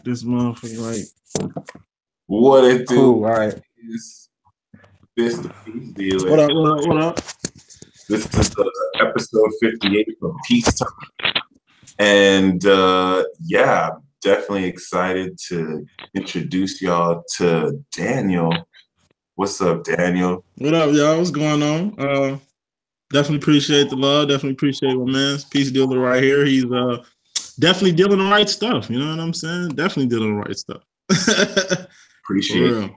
back this motherfucker. Like, what it do? Cool, all right. Is this the Peace Dealer? What up? This is episode 58 of Peace Talk. And yeah, definitely excited to introduce y'all to Daniel. What's up, Daniel? What up, y'all? What's going on? Definitely appreciate the love. Definitely appreciate my man's Peace Dealer right here. He's definitely dealing the right stuff. You know what I'm saying? Definitely dealing the right stuff. Appreciate it.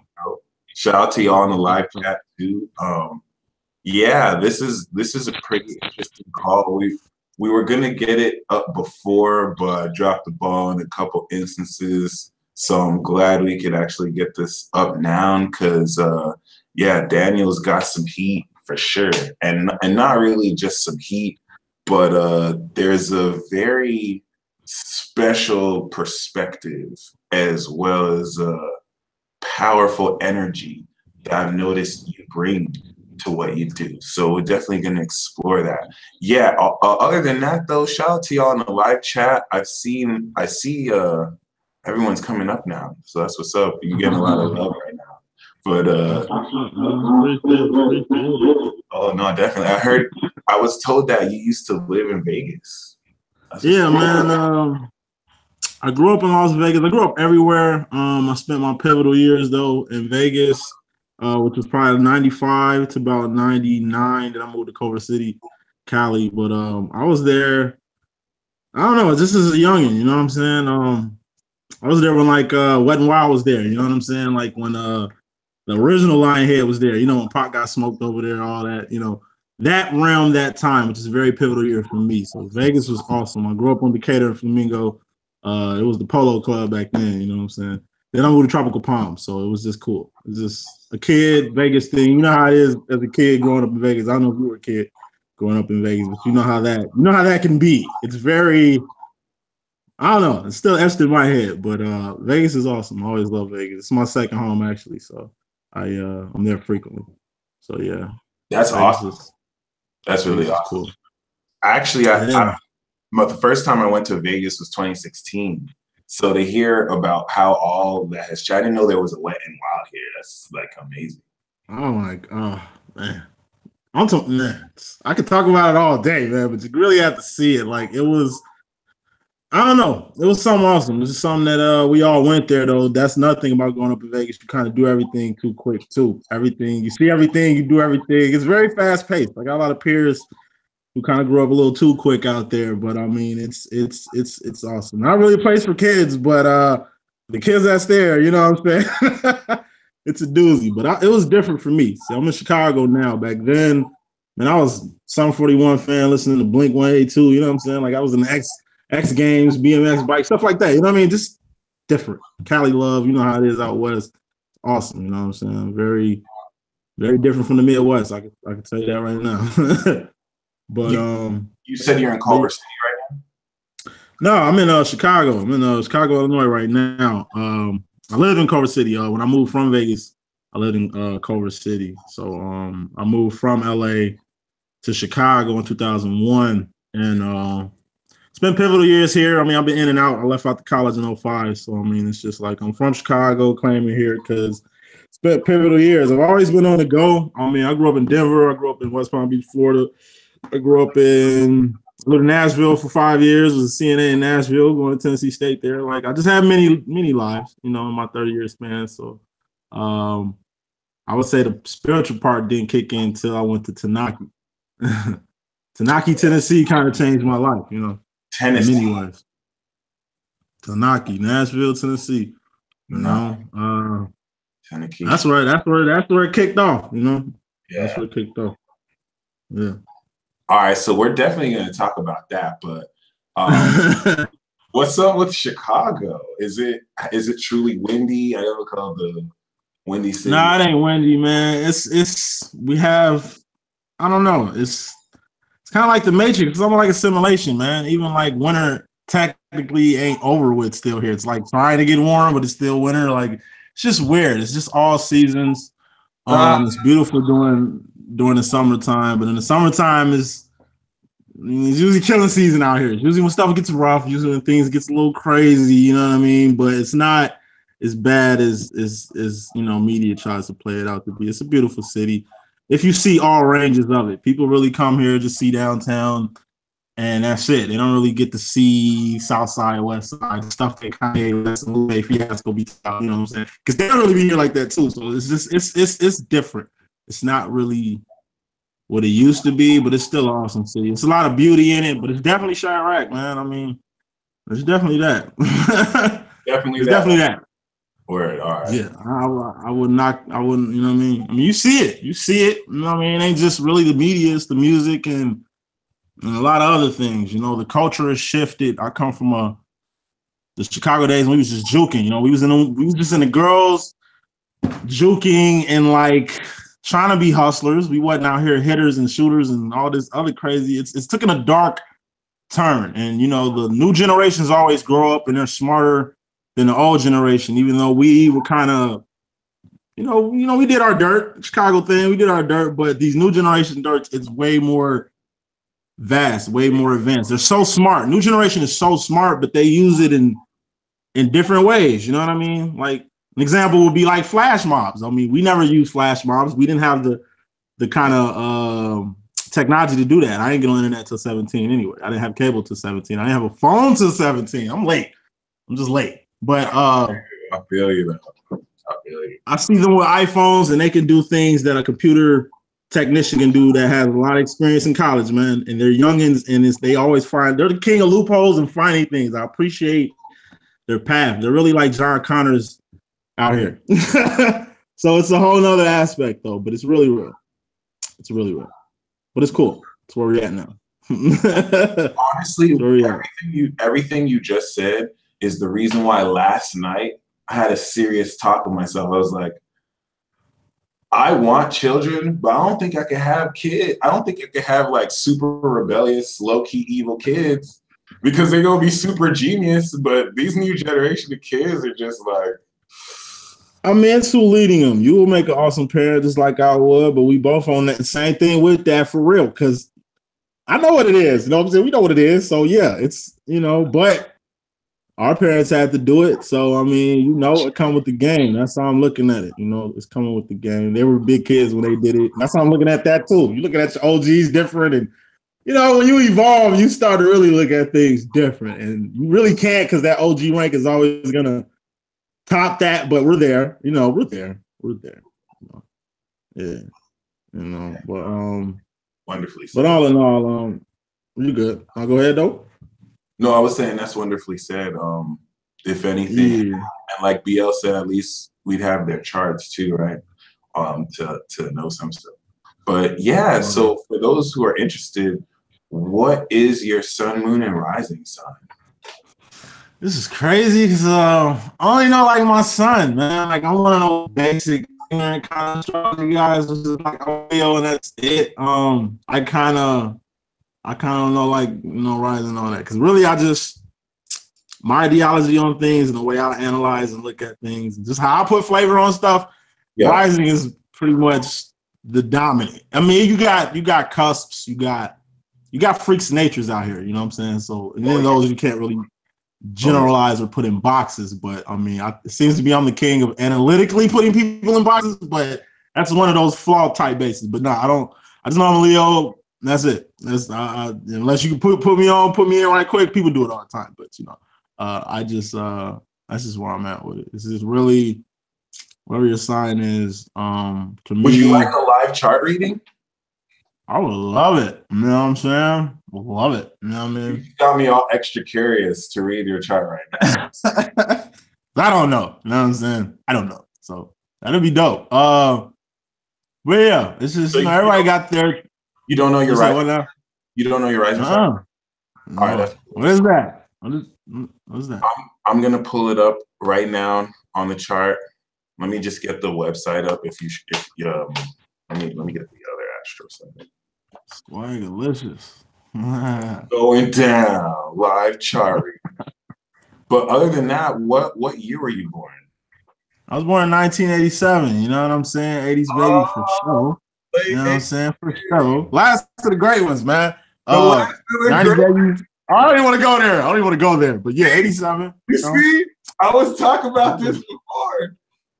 Shout out to y'all on the live chat too. Yeah, this is a pretty interesting call. We were gonna get it up before, but dropped the ball in a couple instances. So I'm glad we could actually get this up now because yeah, Daniel's got some heat for sure, and not really just some heat, but there's a very special perspective as well as powerful energy that I've noticed you bring to what you do. So we're definitely going to explore that. Yeah, other than that though, shout out to y'all in the live chat. I see everyone's coming up now. So that's what's up. You're getting a lot of love right now. But oh no, definitely. I was told that you used to live in Vegas. Yeah, man. I grew up in Las Vegas. I grew up everywhere. I spent my pivotal years though in Vegas, which was probably 95 to about 99. Then I moved to Culver City, Cali. But I was there. I don't know, just as a youngin', you know what I'm saying? I was there when like Wet n Wild was there, you know what I'm saying? Like when the original Lionhead was there, you know, when Pac got smoked over there, all that, you know, that realm, that time, which is a very pivotal year for me. So Vegas was awesome. I grew up on Decatur and Flamingo. It was the Polo Club back then, you know what I'm saying? Then I moved to Tropical Palm, so it was just cool. It was just a kid Vegas thing. You know how it is as a kid growing up in Vegas. I don't know if you were a kid growing up in Vegas, but you know how that can be. It's very, I don't know, it's still etched in my head, but Vegas is awesome. I always love Vegas. It's my second home actually, so I'm there frequently. So yeah. That's Vegas awesome. That's really awesome. Cool. Actually, the first time I went to Vegas was 2016. So to hear about how all that has changed, I didn't know there was a Wet n Wild here. That's like amazing. Oh my god, man. I'm talking, man. I could talk about it all day, man, but you really have to see it. Like it was, I don't know. It was something awesome. It was just something that we all went there though. That's nothing about going up in Vegas. You kind of do everything too quick too. Everything, you see everything, you do everything. It's very fast paced. I got a lot of peers who kind of grew up a little too quick out there, but I mean, it's awesome. Not really a place for kids, but the kids that's there, you know what I'm saying? It's a doozy, but it was different for me. See, I'm in Chicago now. Back then, man, I was Sum 41 fan, listening to Blink 182. You know what I'm saying? Like I was in the X Games, BMX bike, stuff like that. You know what I mean? Just different. Cali love, you know how it is out west. Awesome. You know what I'm saying? Very, very different from the Midwest. I can tell you that right now. But you said you're in Culver City right now? No, I'm in Chicago. I'm in Chicago, Illinois right now. I lived in Culver City. When I moved from Vegas, I lived in Culver City. So I moved from LA to Chicago in 2001, and it's been pivotal years here. I mean, I've been in and out. I left out the college in 2005. So I mean, it's just like I'm from Chicago, claiming here because it's been pivotal years. I've always been on the go. I mean, I grew up in Denver. I grew up in West Palm Beach, Florida. I lived in Nashville for 5 years, was a CNA in Nashville, going to Tennessee State there. Like I just had many lives, you know, in my 30-year span. So I would say the spiritual part didn't kick in until I went to Tanaki. Tanaki, Tennessee kind of changed my life, you know. Tennessee. In many ways. Tanaki, Nashville, Tennessee. You know. Tennessee. That's where it kicked off, you know. Yeah. That's where it kicked off. Yeah. All right, so we're definitely going to talk about that, but what's up with Chicago? Is it truly windy? I ever call the windy city. Nah, it ain't windy, man. We have, I don't know. It's kind of like the Matrix. It's almost like a simulation, man. Even like winter technically ain't over with still here. It's like trying to get warm, but it's still winter. Like it's just weird. It's just all seasons. It's beautiful during the summertime, but in the summertime is It's usually killing season out here. It's usually when stuff gets rough, usually when things gets a little crazy, you know what I mean? But it's not as bad as media tries to play it out to be. It's a beautiful city. If you see all ranges of it, people really come here to see downtown, and that's it. They don't really get to see South Side, West Side, stuff that Kanye West and Lupe Fiasco be out, you know what I'm saying? Because they don't really be here like that too. So it's just it's different. It's not really what it used to be, but it's still an awesome city. It's a lot of beauty in it, but it's definitely Chirac, man. I mean, it's definitely that. Definitely that. Word, all right. Yeah, I wouldn't, you know what I mean? I mean, you see it, you know what I mean? It ain't just really the media, it's the music and a lot of other things. You know, the culture has shifted. I come from the Chicago days when we was just juking, you know, we was just in the girls juking and like trying to be hustlers. We wasn't out here hitters and shooters and all this other crazy. It's taken a dark turn. And, you know, the new generations always grow up and they're smarter than the old generation, even though we were kind of, you know, we did our dirt, Chicago thing. We did our dirt, but these new generation dirts, it's way more vast, way more advanced. They're so smart. New generation is so smart, but they use it in different ways. You know what I mean? Like an example would be like flash mobs. I mean, we never used flash mobs. We didn't have the kind of technology to do that. I didn't get on the internet till 17 anyway. I didn't have cable till 17. I didn't have a phone till 17. I'm late. I'm just late. But I feel you though. I see them with iPhones and they can do things that a computer technician can do that has a lot of experience in college, man. And they're youngins and they always they're the king of loopholes and finding things. I appreciate their path. They're really like John Connors out here. So it's a whole nother aspect though, but it's really real. It's really real. But it's cool. It's where we're at now. Honestly, everything you just said is the reason why last night I had a serious talk with myself. I was like, I want children, but I don't think I can have kids. I don't think I can have like super rebellious, low-key evil kids because they're going to be super genius. But these new generation of kids are just like, I'm into leading them. You will make an awesome parent just like I would, but we both on that same thing with that for real because I know what it is. You know what I'm saying? We know what it is. So yeah, it's, you know, but our parents had to do it. So, I mean, you know, it come with the game. That's how I'm looking at it. You know, it's coming with the game. They were big kids when they did it. That's how I'm looking at that too. You're looking at your OGs different. And, you know, when you evolve, you start to really look at things different. And you really can't because that OG rank is always going to top that. But we're there. You know, we're there. We're there. You know? Yeah. You know, but wonderfully said. But all in all, you good. I'll go ahead, though. No, I was saying that's wonderfully said. If anything, and like BL said, at least we'd have their charts too, right? To know some stuff. But yeah, so for those who are interested, what is your sun, moon, and rising sign? This is crazy because I only know like my sun, man. Like I'm one of those basic kind of astrology guys, which is like Leo, and that's it. I kind of don't know, like, you know, rising and all that. Because really, my ideology on things and the way I analyze and look at things, just how I put flavor on stuff, rising is pretty much the dominant. I mean, you got cusps, you got freaks natures out here, you know what I'm saying? So, and then those you can't really generalize or put in boxes. But, I mean, it seems to be I'm the king of analytically putting people in boxes, but that's one of those flawed type bases. But no, I just know I'm a Leo. That's it. That's unless you can put me in right quick. People do it all the time, but you know, that's just where I'm at with it. This is really whatever your sign is. To me, would you like a live chart reading? I would love it. You know what I'm saying? Love it. You know what I mean? You got me all extra curious to read your chart right now. I don't know. You know what I'm saying? I don't know. So that'd be dope. But yeah, it's just, so you know, everybody got their. You don't know your rising. You don't know your rising sign. No. All right, what is that? What is that? I'm gonna pull it up right now on the chart. Let me just get the website up. Let me get the other astro side. Swangalicious. Going down live chart. But other than that, what year were you born? I was born in 1987. You know what I'm saying? 80s baby for sure. You know what I'm saying? For sure. Last of the great ones, man. 90 Babies. I don't even want to go there. I don't even want to go there. But yeah, 87. You see, I was talking about this before.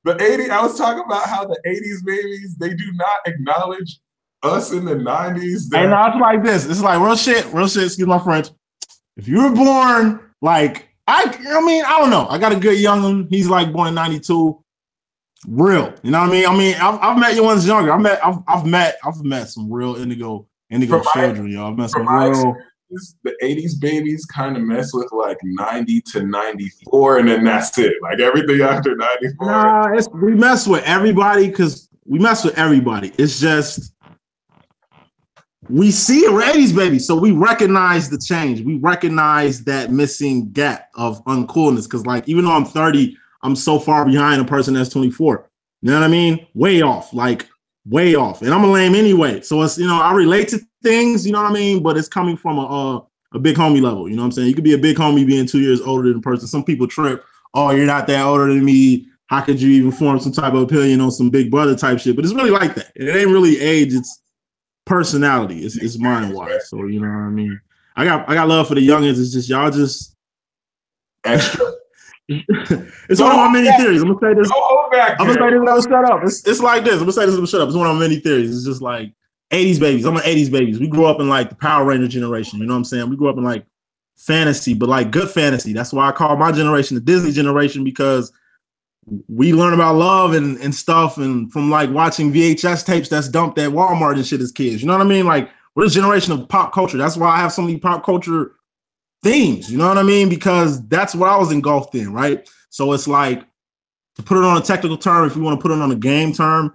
I was talking about how the 80s babies, they do not acknowledge us in the 90s. And now it's like this. It's like real shit, excuse my French. If you were born like I mean, I don't know. I got a good young'un. He's like born in 92. Real. You know what I mean? I've met you ones younger. I've met some real indigo children, y'all. I've met some real the 80s babies kind of mess with like 90 to 94, and then that's it. Like everything after 94. Nah, we mess with everybody because we mess with everybody. It's just we see we're 80s babies, so we recognize the change. We recognize that missing gap of uncoolness. Because like even though I'm 30, I'm so far behind a person that's 24. You know what I mean? Way off, like way off. And I'm a lame anyway. So it's, you know, I relate to things, you know what I mean? But it's coming from a big homie level. You know what I'm saying? You could be a big homie being 2 years older than a person. Some people trip. Oh, you're not that older than me. How could you even form some type of opinion on some big brother type shit? But it's really like that. It ain't really age. It's personality. It's mind wise. So you know what I mean. I got love for the youngins. It's just y'all just extra. It's one of my many theories. I'm gonna say this. I'm gonna say this. I'll shut up. It's like this. I'm gonna say this. I'm gonna shut up. It's one of my many theories. It's just like 80s babies. I'm an 80s babies. We grew up in like the Power Ranger generation. You know what I'm saying? We grew up in like fantasy, but like good fantasy. That's why I call my generation the Disney generation, because we learn about love and stuff, and from like watching VHS tapes that's dumped at Walmart and shit as kids. You know what I mean? Like we're this generation of pop culture. That's why I have so many pop culture themes. You know what I mean? Because that's what I was engulfed in, right? So it's like, to put it on a technical term, if you want to put it on a game term,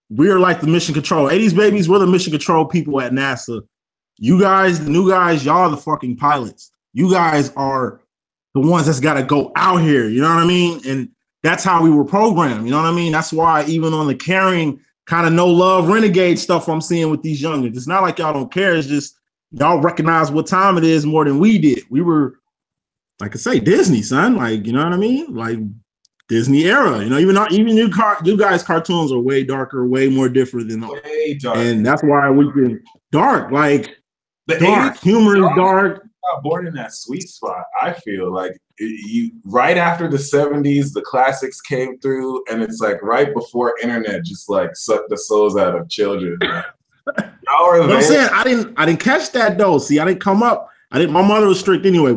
we are like the mission control. 80s babies, we're the mission control people at NASA. You guys, the new guys, y'all are the fucking pilots. You guys are the ones that's got to go out here. You know what I mean? And that's how we were programmed. You know what I mean? That's why even on the caring, kind of no love, renegade stuff I'm seeing with these youngins, it's not like y'all don't care. It's just y'all recognize what time it is more than we did. We were, like I say, Disney, son. Like, you know what I mean? Like Disney era. You know, even you guys' cartoons are way darker, way more different than way dark. And that's why we can dark. Like the dark 80s, humor is dark. Born in that sweet spot. I feel like you right after the 70s, the classics came through, and it's like right before internet just like sucked the souls out of children. But I'm saying I didn't catch that though. See, I didn't come up. My mother was strict anyway.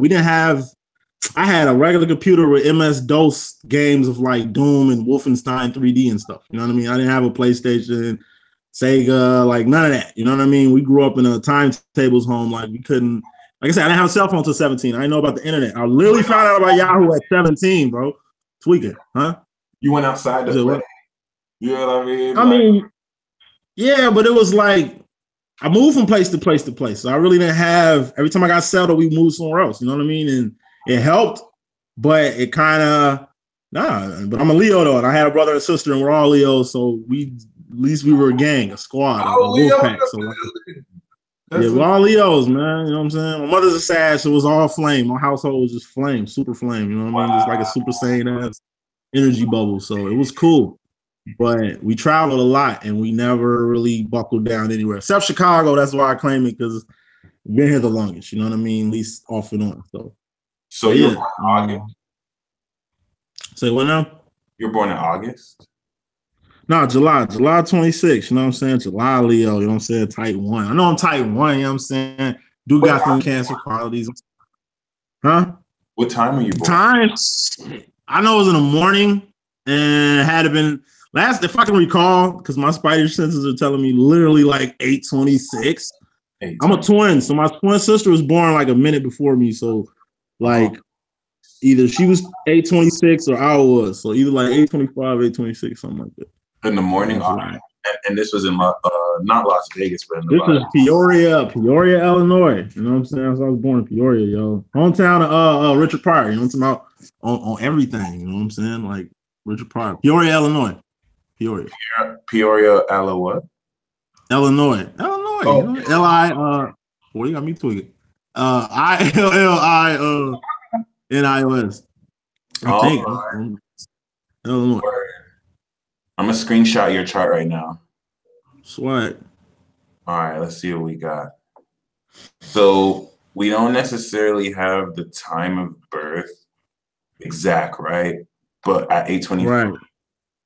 I had a regular computer with MS-DOS games of like Doom and Wolfenstein 3D and stuff. You know what I mean? I didn't have a PlayStation, Sega, like none of that. You know what I mean? We grew up in a timetables home. Like we couldn't, like I said, I didn't have a cell phone until 17. I didn't know about the internet. I literally found out about Yahoo at 17, bro. Tweaking, huh? You went outside to play. You know what I mean? I mean, yeah, but it was like, I moved from place to place to place. So I really didn't have, every time I got settled, we moved somewhere else. You know what I mean? And it helped, but it kind of, but I'm a Leo though. And I had a brother and sister and we're all Leos. So at least we were a gang, a squad, a wolf pack. So yeah, we're all Leos, man. You know what I'm saying? My mother's a Sag, so it was all flame. My household was just flame, super flame. You know what I mean? Just like a super Saiyan ass energy bubble. So it was cool. But we traveled a lot and we never really buckled down anywhere. Except Chicago, that's why I claim it, because we've been here the longest, you know what I mean? At least off and on. So you're born in August? Say what now? You're born in August? No, July 26th, you know what I'm saying? July Leo, you know what I'm saying? Type 1. I know I'm type 1, you know what I'm saying? Got some cancer qualities. Huh? What time are you born? Times? I know it was in the morning, and it had been if I can recall, because my spider senses are telling me literally like 8:26. I'm a twin, so my twin sister was born like a minute before me, so like either she was 8:26 or I was, so either like 8:25, 8:26, something like that. In the morning, and this was in not Las Vegas, but in this is Peoria, Illinois. You know what I'm saying? So I was born in Peoria, yo, hometown of Richard Pryor. You know what I'm talking about? On everything. You know what I'm saying? Like Richard Pryor, Peoria, Illinois. Peoria, what? Illinois. Oh. You know? L-I, boy, you got me tweaking. ILLINIOS. I think. Right. Illinois. I'm gonna screenshot your chart right now. Swag. All right, let's see what we got. So we don't necessarily have the time of birth exact, right? But at 8:24,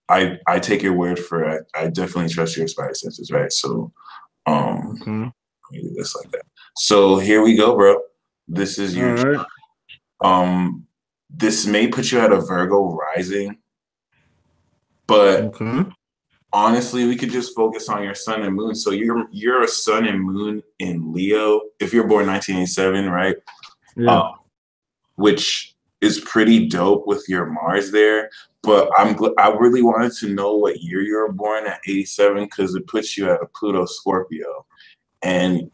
right. I take your word for it. I definitely trust your spider senses, right? So Okay. let me do this like that. So here we go, bro. This is your All right. this may put you at a Virgo rising, but Okay. honestly, we could just focus on your sun and moon. So you're a sun and moon in Leo. If you're born 1987, right? Yeah. Which is pretty dope with your Mars there. But I really wanted to know what year you were born at 87 because it puts you at a Pluto Scorpio. And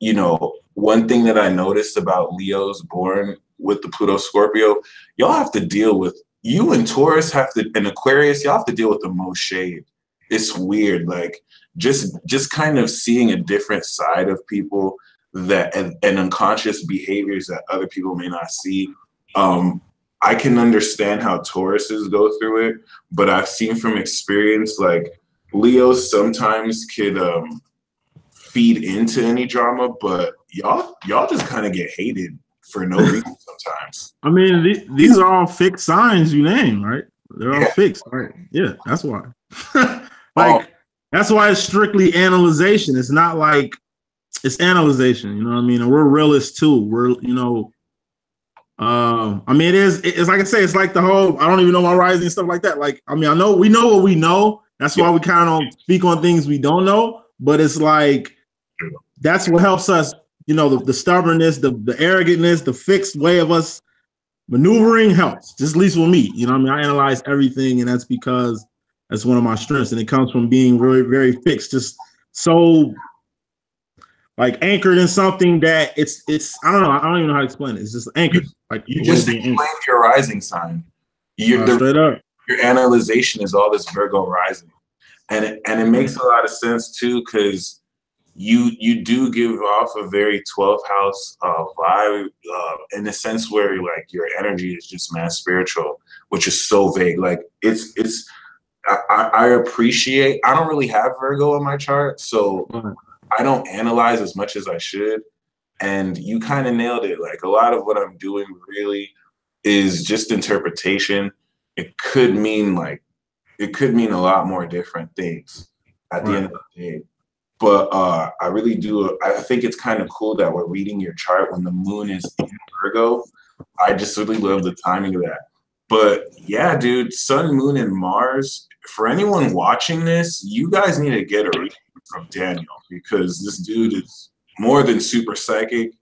you know, one thing that I noticed about Leos born with the Pluto Scorpio, y'all have to deal with, you and Taurus have to, and Aquarius, y'all have to deal with the most shade. It's weird, like just kind of seeing a different side of people that and unconscious behaviors that other people may not see. I can understand how Tauruses go through it, but I've seen from experience, like Leos sometimes could feed into any drama, but y'all just kind of get hated for no reason sometimes. I mean, these are all fixed signs you name, right? They're all fixed, right? Yeah, that's why. That's why it's strictly analyzation. It's not like it's analyzation, you know what I mean? And we're realists too. We're, you know, I mean, it's like I say, it's like the whole, I don't even know my rising and stuff like that. Like, I mean, we know what we know. That's why we kind of don't speak on things we don't know. But it's like, that's what helps us, you know, the stubbornness, the arrogantness, the fixed way of us maneuvering helps, just at least with me. You know what I mean? I analyze everything, and that's because that's one of my strengths. And it comes from being very, very fixed, just so like anchored in something that it's I don't know, I don't even know how to explain it. It's just anchored. Like you just explained your rising sign. Straight up. Your analyzation is all this Virgo rising. And it makes a lot of sense too, because you do give off a very 12th house vibe in the sense where like your energy is just mad spiritual, which is so vague. Like I appreciate, I don't really have Virgo in my chart, so I don't analyze as much as I should. And you kind of nailed it. Like a lot of what I'm doing really is just interpretation. It could mean a lot more different things at the end of the day. But I really do. I think it's kind of cool that we're reading your chart when the moon is in Virgo. I just really love the timing of that. But yeah, dude, Sun, Moon, and Mars. For anyone watching this, you guys need to get a reading from Daniel because this dude is more than super psychic.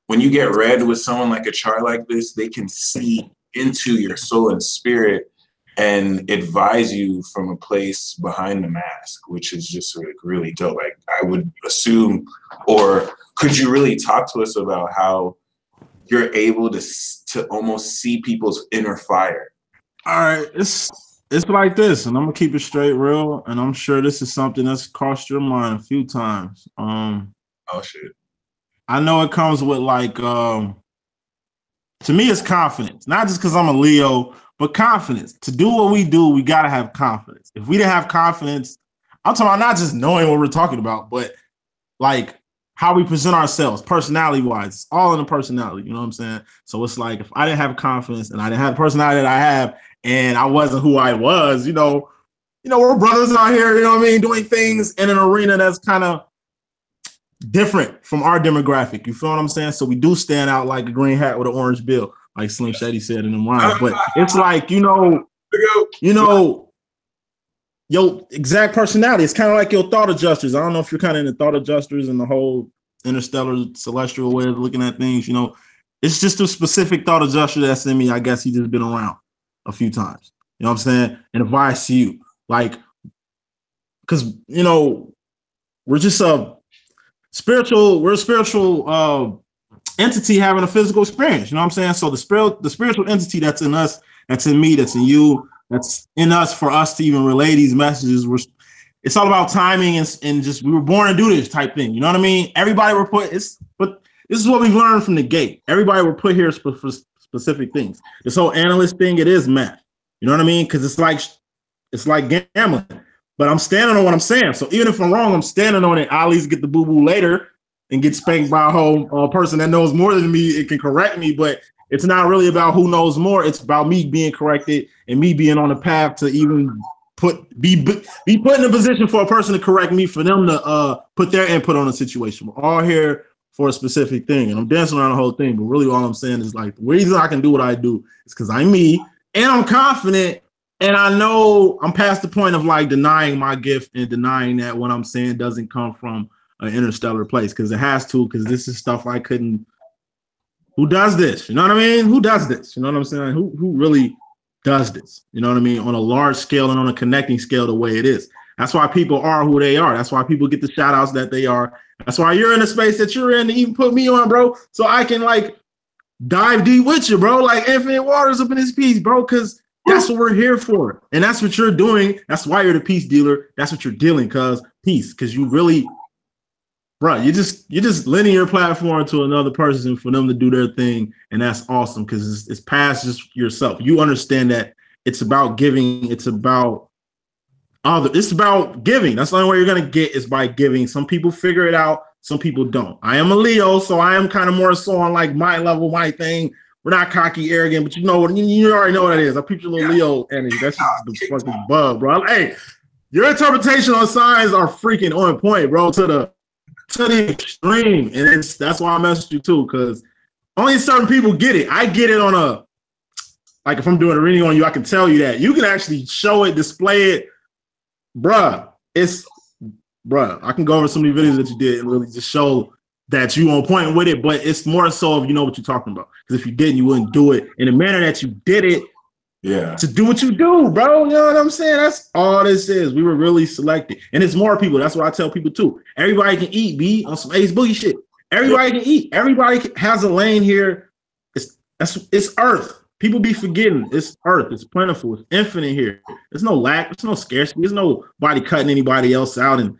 When you get read with someone like a chart like this, they can see into your soul and spirit and advise you from a place behind the mask, which is just really dope. Like I would assume, or could you really talk to us about how you're able to almost see people's inner fire? All right, it's like this, and I'm gonna keep it straight real, and I'm sure this is something that's crossed your mind a few times. Oh shit. I know it comes with like to me it's confidence, not just because I'm a Leo, but confidence. To do what we do, we gotta have confidence. If we didn't have confidence, I'm talking about not just knowing what we're talking about, but like how we present ourselves, personality-wise. It's all in the personality, you know what I'm saying? So it's like if I didn't have confidence and I didn't have the personality that I have, and I wasn't who I was, you know, we're brothers out here, you know what I mean, doing things in an arena that's kind of different from our demographic. You feel what I'm saying? So we do stand out like a green hat with an orange bill, like Slim Shady said in the rhymes. But it's like, you know, your exact personality. It's kind of like your thought adjusters. I don't know if you're kind of in the thought adjusters and the whole interstellar celestial way of looking at things. You know, it's just a specific thought adjuster that's in me. I guess he just been around a few times. You know what I'm saying? And advice to you, like, because you know, we're just a spiritual entity having a physical experience. You know what I'm saying? So the spiritual entity that's in us, that's in me, that's in you, that's in us for us to even relay these messages. It's all about timing and just we were born to do this type thing. You know what I mean? Everybody were put. But this is what we've learned from the gate. Everybody were put here for specific things. This whole analyst thing, it is math. You know what I mean? Because it's like gambling. But I'm standing on what I'm saying. So even if I'm wrong, I'm standing on it. I'll at least get the boo-boo later. and get spanked by a whole person that knows more than me. It can correct me, but it's not really about who knows more. It's about me being corrected and me being on the path to even be put in a position for a person to correct me, for them to put their input on a situation. We're all here for a specific thing, and I'm dancing around the whole thing. But really, all I'm saying is like the reason I can do what I do is because I'm me, and I'm confident, and I know I'm past the point of like denying my gift and denying that what I'm saying doesn't come from an interstellar place, because it has to, because this is stuff I couldn't. Who does this? You know what I mean? Who does this? You know what I'm saying? Who really does this? You know what I mean? On a large scale and on a connecting scale, the way it is. That's why people are who they are. That's why people get the shout outs that they are. That's why you're in the space that you're in to even put me on, bro. So I can like dive deep with you, bro. Like Infinite Waters up in this piece, bro, because that's what we're here for. And that's what you're doing. That's why you're the peace dealer. That's what you're dealing, because peace. Because you really, bro, you're just lending your platform to another person for them to do their thing. And that's awesome, because it's past just yourself. You understand that it's about giving. It's about it's about giving. That's the only way you're going to get, is by giving. Some people figure it out. Some people don't. I am a Leo, so I am kind of more so on like my level, my thing. We're not cocky, arrogant, but you already know what that is. I peep your little Leo energy. That's just the fucking bug, bro. Hey, your interpretation on signs are freaking on point, bro, to the extreme. And that's why I messaged you too, because only certain people get it. I get it on a, like if I'm doing a reading on you, I can tell you that. You can actually show it, display it. Bruh, I can go over so many videos that you did and really just show that you on point with it, but it's more so if you know what you're talking about. Because if you didn't, you wouldn't do it in the manner that you did it. Yeah. To do what you do, bro. You know what I'm saying? That's all this is. We were really selected. And it's more people. That's what I tell people too. Everybody can eat, B, on some Ace Boogie shit. Everybody can eat. Everybody has a lane here. It's Earth. People be forgetting it's Earth. It's plentiful. It's infinite here. There's no lack. There's no scarcity. There's nobody cutting anybody else out and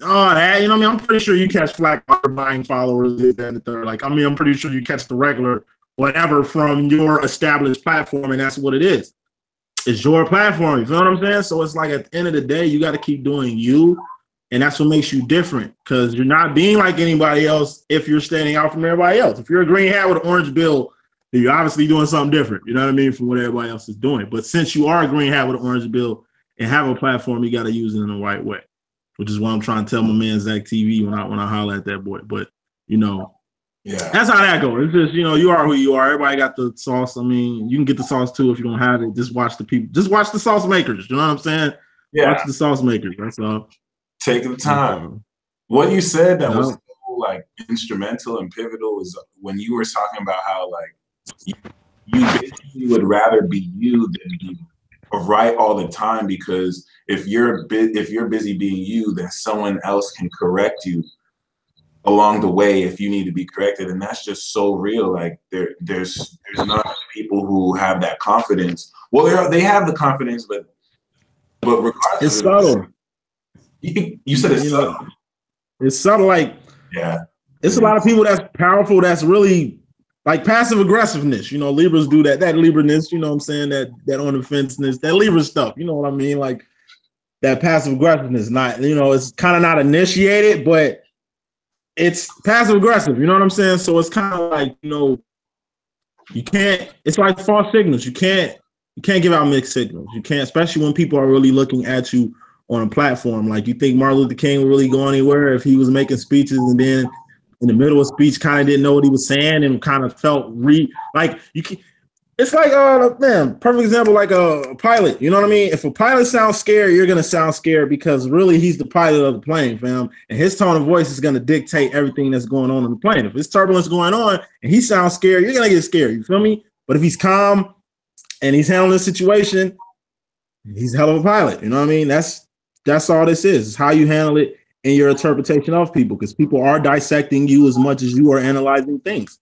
all that. You know what I mean? I'm pretty sure you catch flack for buying followers, this, that, and the third. Like, I mean, I'm pretty sure you catch the regular whatever from your established platform, and that's what it is. It's your platform. You feel what I'm saying? So it's like at the end of the day, you got to keep doing you, and that's what makes you different, because you're not being like anybody else if you're standing out from everybody else. If you're a green hat with an orange bill, you're obviously doing something different, you know what I mean, from what everybody else is doing. But since you are a green hat with an orange bill and have a platform, you got to use it in the right way, which is what I'm trying to tell my man Zach TV when I holler at that boy. But, you know, yeah, that's how that goes. It's just, you know, you are who you are. Everybody got the sauce. I mean, you can get the sauce too if you don't have it. Just watch the people. Just watch the sauce makers. You know what I'm saying? Yeah. Watch the sauce makers. That's all. Take the time. What you said that was so, like, instrumental and pivotal is when you were talking about how, like, you basically would rather be you than be right all the time, because if you're busy being you, then someone else can correct you along the way if you need to be corrected. And that's just so real. Like there's not people who have that confidence. Well, they have the confidence, but regardless, it's subtle. You said it's subtle. It's subtle. Like, yeah, it's a lot of people that's powerful. That's really like passive aggressiveness. You know, Libras do that Libra-ness, you know what I'm saying? That on the fence-ness, that Libra stuff, you know what I mean? Like that passive aggressiveness, not, you know, it's kind of not initiated, but it's passive aggressive, you know what I'm saying? So it's kind of like, you know, you can't, it's like false signals. You can't give out mixed signals. You can't, especially when people are really looking at you on a platform. Like, you think Martin Luther King would really go anywhere if he was making speeches and then in the middle of speech kind of didn't know what he was saying and kind of felt like you can. It's like, man, perfect example, like a pilot. You know what I mean? If a pilot sounds scared, you're gonna sound scared because really he's the pilot of the plane, fam. And his tone of voice is gonna dictate everything that's going on in the plane. If there's turbulence going on and he sounds scared, you're gonna get scared. You feel me? But if he's calm and he's handling the situation, he's a hell of a pilot. You know what I mean? That's all this is. It's how you handle it in your interpretation of people, because people are dissecting you as much as you are analyzing things.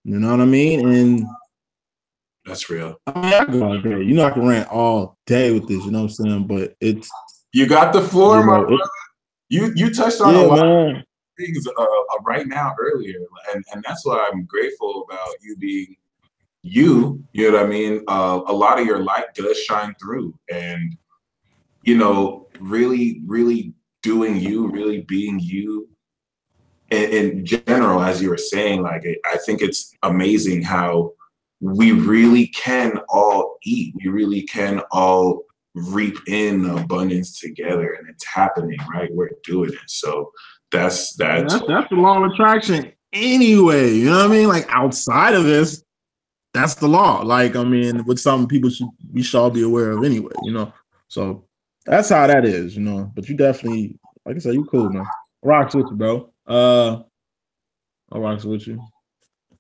You know what I mean? And that's real. I mean, I go all day. You know, I can rant all day with this, you know what I'm saying? But it's, you got the floor, you know, my brother. You touched on a lot of things right now earlier, and that's why I'm grateful about you being you. You know what I mean? A lot of your light does shine through, and you know, really doing you, really being you, in general, as you were saying, like I think it's amazing how we really can all eat. We really can all reap in abundance together, and it's happening, right? We're doing it. So that's the law of attraction anyway. You know what I mean? Like outside of this, that's the law. Like, I mean, with some people we should all be aware of anyway, you know. So that's how that is, you know. But you definitely, like I said, you cool, man. Rocks with you, bro. I rocks with you.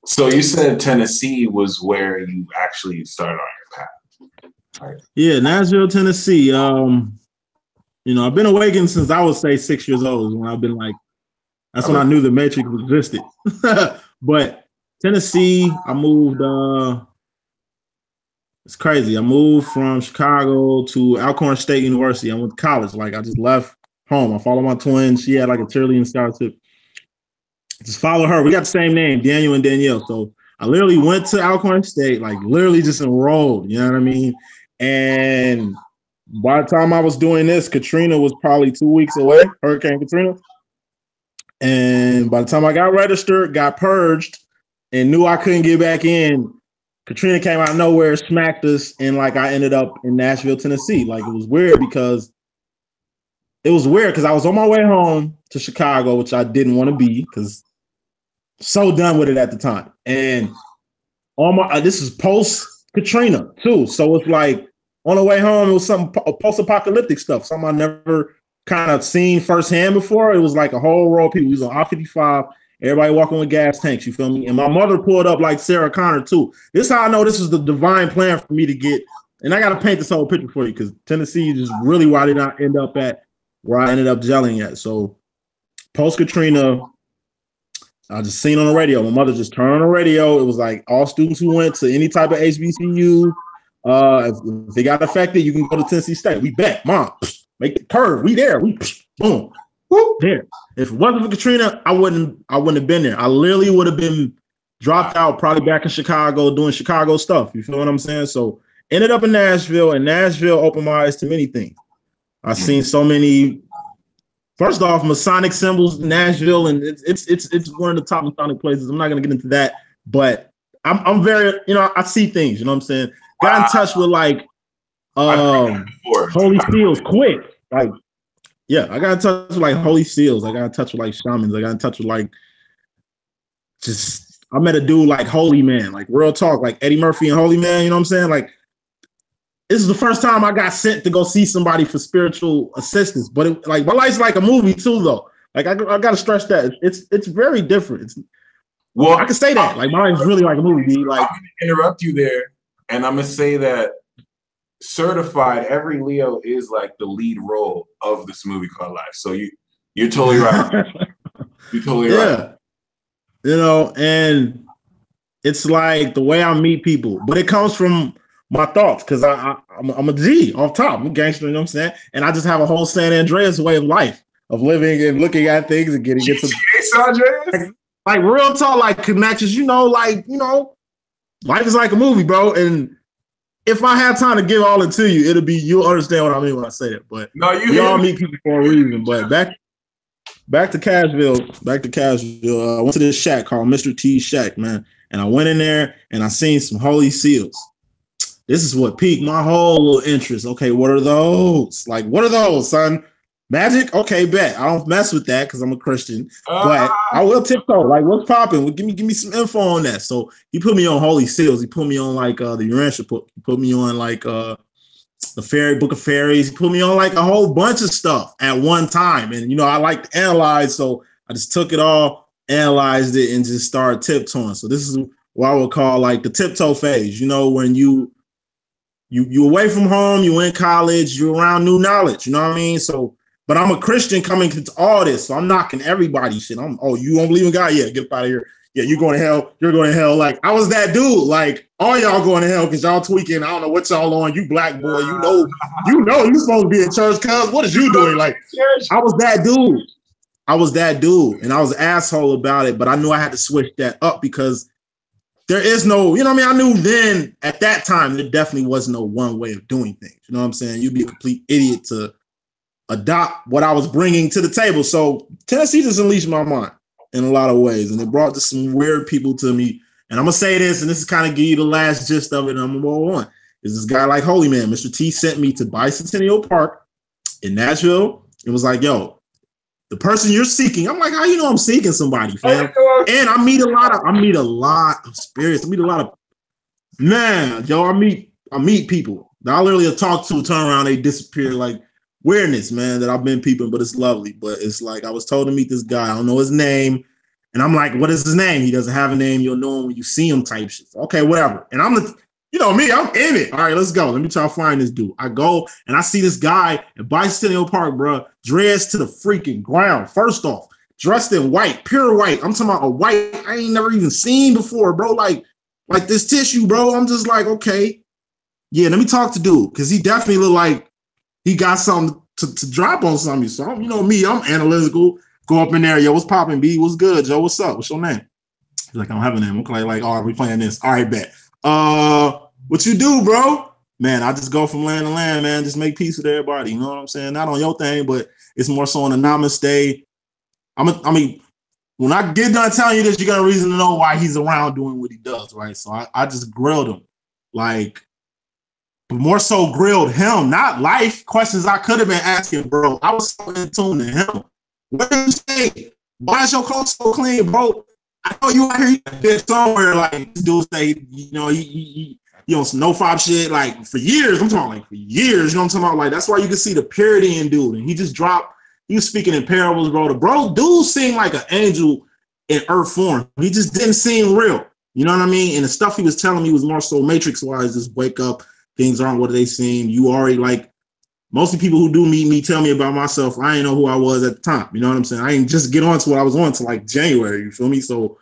So you said Tennessee was where you actually started on your path. Right. Yeah, Nashville, Tennessee. You know, I've been awakened since I would say 6 years old. When I've been like, that's when I knew the Matrix existed. But Tennessee, I moved. It's crazy. I moved from Chicago to Alcorn State University. I went to college. Like, I just left home. I followed my twin. She had like a cheerleading scholarship. Just follow her. We got the same name, Daniel and Danielle. So I literally went to Alcorn State, like literally just enrolled. You know what I mean? And by the time I was doing this, Katrina was probably 2 weeks away, Hurricane Katrina. And by the time I got registered, got purged, and knew I couldn't get back in, Katrina came out of nowhere, smacked us, and like I ended up in Nashville, Tennessee. Like it was weird because I was on my way home to Chicago, which I didn't want to be because so done with it at the time. And on my this is post Katrina too, so it's like on the way home, it was some post-apocalyptic stuff, something I never kind of seen firsthand before. It was like a whole row of people. We was on I-55. Everybody walking with gas tanks, you feel me? And my mother pulled up like Sarah Connor too. This is how I know this was the divine plan for me to get. And I got to paint this whole picture for you because Tennessee is really why I did not end up at where I ended up gelling at. So post Katrina, I just seen on the radio. My mother just turned on the radio. It was like all students who went to any type of HBCU, if they got affected, you can go to Tennessee State. We bet, mom, make the curve. We there. We boom. There. If it wasn't for Katrina, I wouldn't have been there. I literally would have been dropped out, probably back in Chicago doing Chicago stuff. You feel what I'm saying? So ended up in Nashville, and Nashville opened my eyes to many things. I've seen so many. First off, Masonic symbols in Nashville, and it's one of the top Masonic places. I'm not gonna get into that, but I'm very, you know, I see things. You know what I'm saying? Got in touch with like Holy Seals quick, like. Yeah, I got in touch with like Holy Seals. I got in touch with like shamans. I got in touch with like I met a dude like Holy Man, like real talk, like Eddie Murphy and Holy Man. You know what I'm saying? Like this is the first time I got sent to go see somebody for spiritual assistance. But like my life's like a movie too, though. Like I got to stress that it's very different. Well, I can say that like my life's really like a movie. Like I'm gonna interrupt you there, and I'm gonna say that. Certified, every Leo is like the lead role of this movie called Life. So you're totally right. You're totally right. You know, and it's like the way I meet people, but it comes from my thoughts because I'm a G off top. I'm a gangster, you know what I'm saying? And I just have a whole San Andreas way of life, of living and looking at things and getting some like real talk, like connections, you know, life is like a movie, bro. And if I have time to give all it to you, you'll understand what I mean when I say that. But we all meet people for a reason. But back to Cashville. I went to this shack called Mr. T's Shack, man. And I went in there and I seen some Holy Seals. This is what piqued my whole little interest. Okay, what are those? Like, what are those, son? Magic? Okay, bet. I don't mess with that because I'm a Christian. But I will tiptoe. Like, what's popping? Give me some info on that. So he put me on Holy Seals. He put me on like the Urantia book. He put me on like the Fairy Book of Fairies. He put me on like a whole bunch of stuff at one time. And you know, I like to analyze, so I just took it all, analyzed it, and just started tiptoeing. So this is what I would call like the tiptoe phase. You know, when you away from home, you in college, you're around new knowledge. You know what I mean? So. But I'm a Christian coming to all this, so I'm knocking everybody's shit. You don't believe in God? Yeah, get up out of here. Yeah, you're going to hell. You're going to hell. Like, I was that dude. Like, all y'all going to hell because y'all tweaking. I don't know what y'all on. You black boy. You know you supposed to be in church, cuz. What is you doing? Like, I was that dude. And I was an asshole about it, but I knew I had to switch that up because there is no, you know what I mean? I knew then, at that time, there definitely was no one way of doing things. You know what I'm saying? You'd be a complete idiot to adopt what I was bringing to the table. So Tennessee just unleashed my mind. in a lot of ways, and it brought just some weird people to me. And I'm gonna say this, and this is kind of give you the last gist of it, and I'm gonna move on. Is this guy like Holy Man? Mr. T sent me to Bicentennial Park in Nashville. It was like, yo, the person you're seeking. I'm like, how you know I'm seeking somebody, fam? And I meet a lot of spirits. I meet a lot of man, yo. I meet people that I literally talk to, turn around, they disappear. Like weirdness, man, that I've been peeping, but it's lovely. But it's like I was told to meet this guy. I don't know his name. And I'm like, what is his name? He doesn't have a name. You'll know him when you see him type shit. Okay, whatever. And you know me, I'm in it. All right, let's go. Let me try to find this dude. I go and I see this guy at Bicentennial Park, bro, dressed to the freaking ground. First off, dressed in white, pure white. I'm talking about a white I ain't never even seen before, bro. Like this tissue, bro. I'm just like, okay. Yeah, let me talk to dude. Cause he definitely look like he got something to drop on something. So you know me, I'm analytical. Go up in there, yo, what's poppin', B? What's good, Joe? What's up? What's your name? He's like, I don't have a name. Okay, like, all right, we playing this. All right, bet. What you do, bro? Man, I just go from land to land, man. Just make peace with everybody. You know what I'm saying? Not on your thing, but it's more so on a namaste. I mean, when I get done telling you this, you got a reason to know why he's around doing what he does, right? So I just grilled him. Like, but more so grilled him, not life questions I could have been asking, bro. I was so in tune to him. What did you say? Why is your clothes so clean, bro? I know you out here somewhere like this dude say, you know, he some no fob shit like for years. I'm talking like for years, you know what I'm talking about? Like that's why you can see the purity in dude. And he was speaking in parables, bro. The dude seemed like an angel in earth form. He just didn't seem real. You know what I mean? And the stuff he was telling me was more so matrix wise, just wake up, things aren't what they seem. You already like most of the people who do meet me tell me about myself. I ain't know who I was at the time. You know what I'm saying? I ain't just get on to what I was on to like January. You feel me? So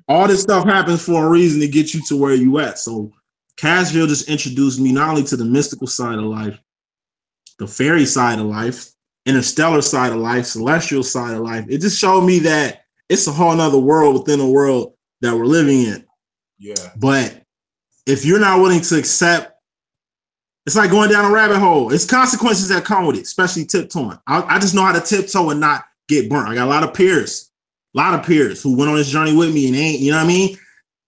all this stuff happens for a reason to get you to where you at. So Cashville just introduced me not only to the mystical side of life, the fairy side of life, interstellar side of life, celestial side of life. It just showed me that it's a whole nother world within a world that we're living in. Yeah. But if you're not willing to accept, it's like going down a rabbit hole. It's consequences that come with it, especially tiptoeing. I just know how to tiptoe and not get burnt. I got a lot of peers who went on this journey with me and ain't, you know what I mean?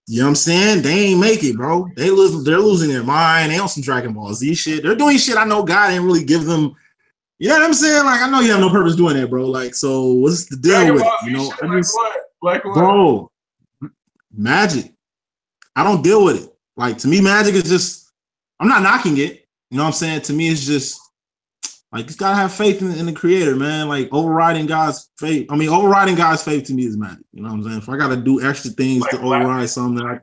You know what I'm saying? They ain't make it, bro. They're losing their mind. They on some Dragon Ball Z shit. They're doing shit I know God didn't really give them. You know what I'm saying? Like, I know you have no purpose doing that, bro. Like, so what's the deal Dragon with Ball it? You know, shit, like what? Bro, magic. I don't deal with it. Like, to me, magic is just, I'm not knocking it. You know what I'm saying? To me, it's just like you gotta have faith in the creator, man. Like overriding God's faith. I mean, overriding God's faith to me is magic. You know what I'm saying? If I gotta do extra things like to override something,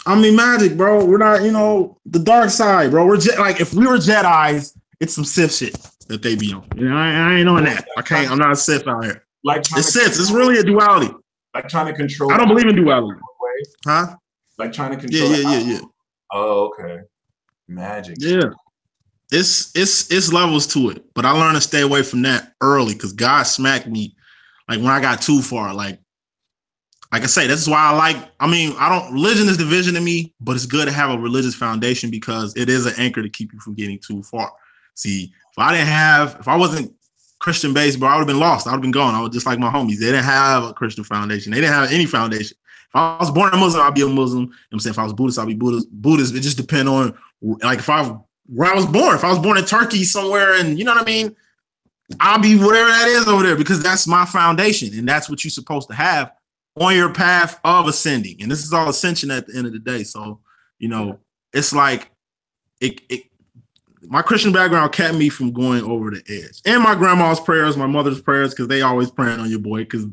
I mean, magic, bro. We're not, you know, the dark side, bro. We're like if we were Jedi's, it's some Sith shit that they be on. You know, I ain't on that. I'm not a Sith out here. Like it's Sith. It's really a duality. Like trying to control. I don't believe in duality. Huh? Like trying to control. Yeah. Oh, okay. Magic. Yeah. It's levels to it, but I learned to stay away from that early because God smacked me like when I got too far. Like I say, this is why religion is division to me, but it's good to have a religious foundation because it is an anchor to keep you from getting too far. See, if I wasn't Christian based, bro, I would have been lost. I would have been gone. I was just like my homies. They didn't have a Christian foundation. They didn't have any foundation. If I was born a Muslim, I'd be a Muslim. You know what I'm saying? If I was Buddhist, I'd be Buddhist. It just depends on like where I was born. If I was born in Turkey somewhere and you know what I mean, I'll be whatever that is over there because that's my foundation. And that's what you're supposed to have on your path of ascending. And this is all ascension at the end of the day. So, you know, it's like my Christian background kept me from going over the edge. And my grandma's prayers, my mother's prayers, because they always praying on your boy, because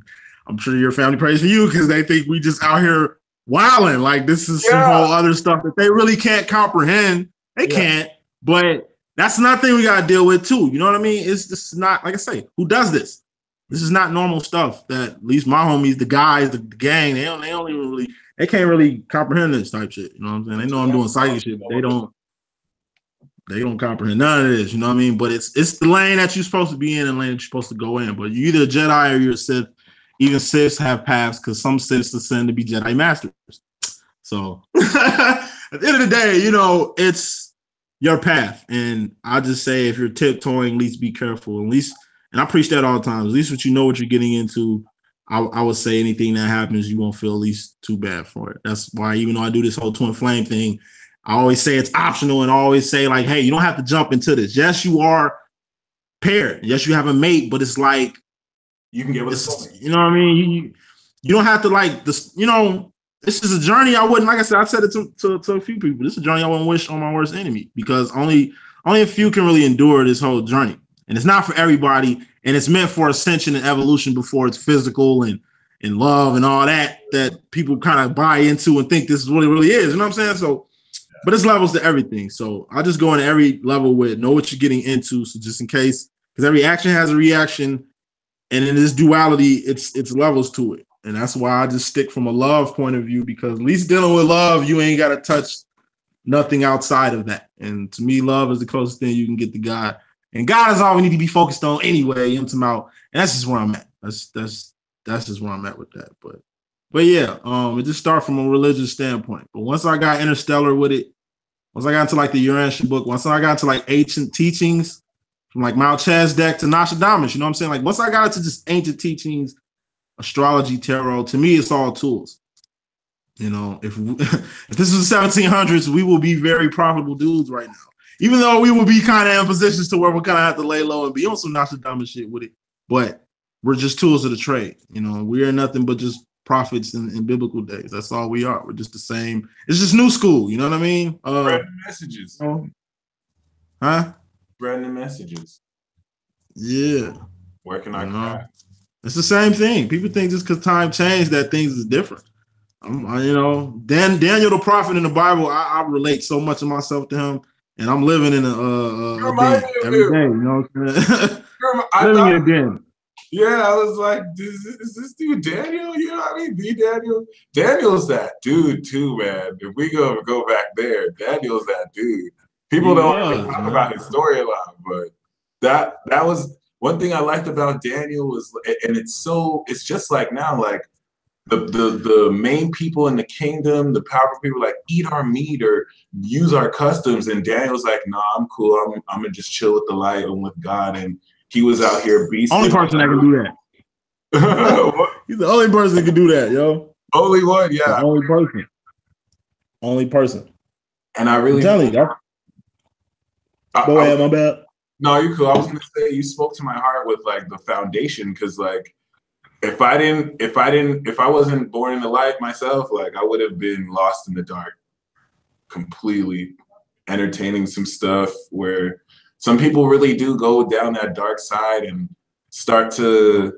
I'm sure your family prays for you because they think we just out here wilding. Like this is some whole other stuff that they really can't comprehend. They can't, but that's another thing we got to deal with too. You know what I mean? It's just not, like I say, who does this? This is not normal stuff that at least my homies, the guys, the gang, they can't really comprehend this type shit. You know what I'm saying? They know I'm doing psychic shit, but they don't comprehend none of this. You know what I mean? But it's the lane that you're supposed to be in and lane that you're supposed to go in. But you're either a Jedi or you're a Sith. Even Siths have paths because some Siths ascend to be Jedi Masters. So at the end of the day, you know, it's your path. And I just say if you're tiptoeing, at least be careful. At least, and I preach that all the time, at least what you know what you're getting into. I would say anything that happens, you won't feel at least too bad for it. That's why, even though I do this whole twin flame thing, I always say it's optional and I always say, like, hey, you don't have to jump into this. Yes, you are paired. Yes, you have a mate, but it's like, you can get with it. You know what I mean? You don't have to, like, this, you know, this is a journey I wouldn't, like I said, I said it to a few people. This is a journey I wouldn't wish on my worst enemy, because only a few can really endure this whole journey. And it's not for everybody. And it's meant for ascension and evolution before it's physical and love and all that people kind of buy into and think this is what it really is. You know what I'm saying? So, but it's levels to everything. So I just go into every level with know what you're getting into. So just in case, because every action has a reaction. And in this duality, it's levels to it. And that's why I just stick from a love point of view, because at least dealing with love, you ain't got to touch nothing outside of that. And to me, love is the closest thing you can get to God. And God is all we need to be focused on anyway. And that's just where I'm at. That's just where I'm at with that. But yeah, it just started from a religious standpoint. But once I got interstellar with it, once I got into like the Urantia book, once I got into like ancient teachings from like Mount Chazdak to Nostradamus, you know what I'm saying? Like once I got into just ancient teachings, astrology, tarot, to me, it's all tools. You know, if this is the 1700s, we will be very profitable dudes right now. Even though we will be kind of in positions to where we're kind of have to lay low and be on some Nostradamus shit with it. But we're just tools of the trade. You know, we are nothing but just prophets in biblical days. That's all we are. We're just the same. It's just new school. You know what I mean? Spreading messages. Huh? Spreading messages. Yeah. Working on craft. It's the same thing. People think just because time changed that things is different. You know, Daniel the prophet in the Bible, I relate so much of myself to him. And I'm living in a den every day, you know what I'm saying? Living in a den. Yeah, I was like, is this dude Daniel? You know what I mean? The Daniel? Daniel's that dude too, man. If we go back there, Daniel's that dude. People don't really talk about his story a lot, but that was one thing I liked about Daniel was, and it's just like now, like the main people in the kingdom, the powerful people, like eat our meat or use our customs, and Daniel's like, nah, I'm cool. I'm gonna just chill with the light and with God. And he was out here beasting. Only person that can do that. He's the only person that can do that, yo. Only one, yeah. The only person. Only person. And I really tell you, go ahead, my bad. No, you're cool. I was gonna say you spoke to my heart with like the foundation, because like if I wasn't born in the light myself, like I would have been lost in the dark completely, entertaining some stuff where some people really do go down that dark side and start to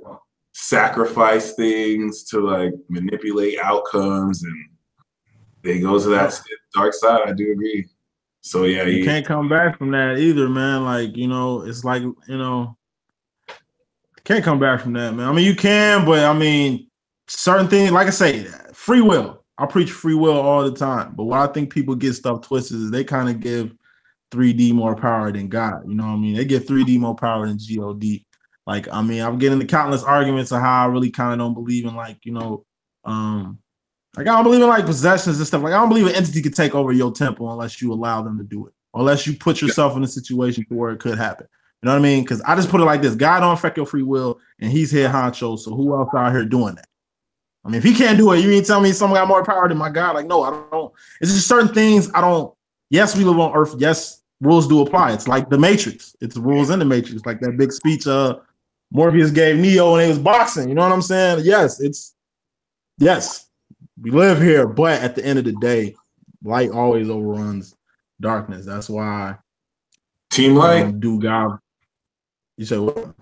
sacrifice things to like manipulate outcomes, and they go to that dark side. I do agree. So yeah, you can't come back from that either, man. Like, you know, it's like, you know, can't come back from that, man. I mean, you can, but I mean, certain things, like I say, free will. I preach free will all the time. But what I think people get stuff twisted is they kind of give 3D more power than God. You know what I mean? They give 3D more power than God. Like, I mean, I'm getting into countless arguments of how I really kind of don't believe in, like, you know, like I don't believe in like possessions and stuff. Like I don't believe an entity could take over your temple unless you allow them to do it, or unless you put yourself in a situation to where it could happen. You know what I mean? Because I just put it like this: God don't affect your free will, and He's head honcho. So who else out here doing that? I mean, if He can't do it, you mean tell me someone got more power than my God? Like, no, I don't. It's just certain things I don't. Yes, we live on Earth. Yes, rules do apply. It's like the Matrix. It's rules in the Matrix. Like that big speech Morpheus gave Neo when he was boxing. You know what I'm saying? Yes, we live here, but at the end of the day, light always overruns darkness. That's why Team Light. Do God. You said what?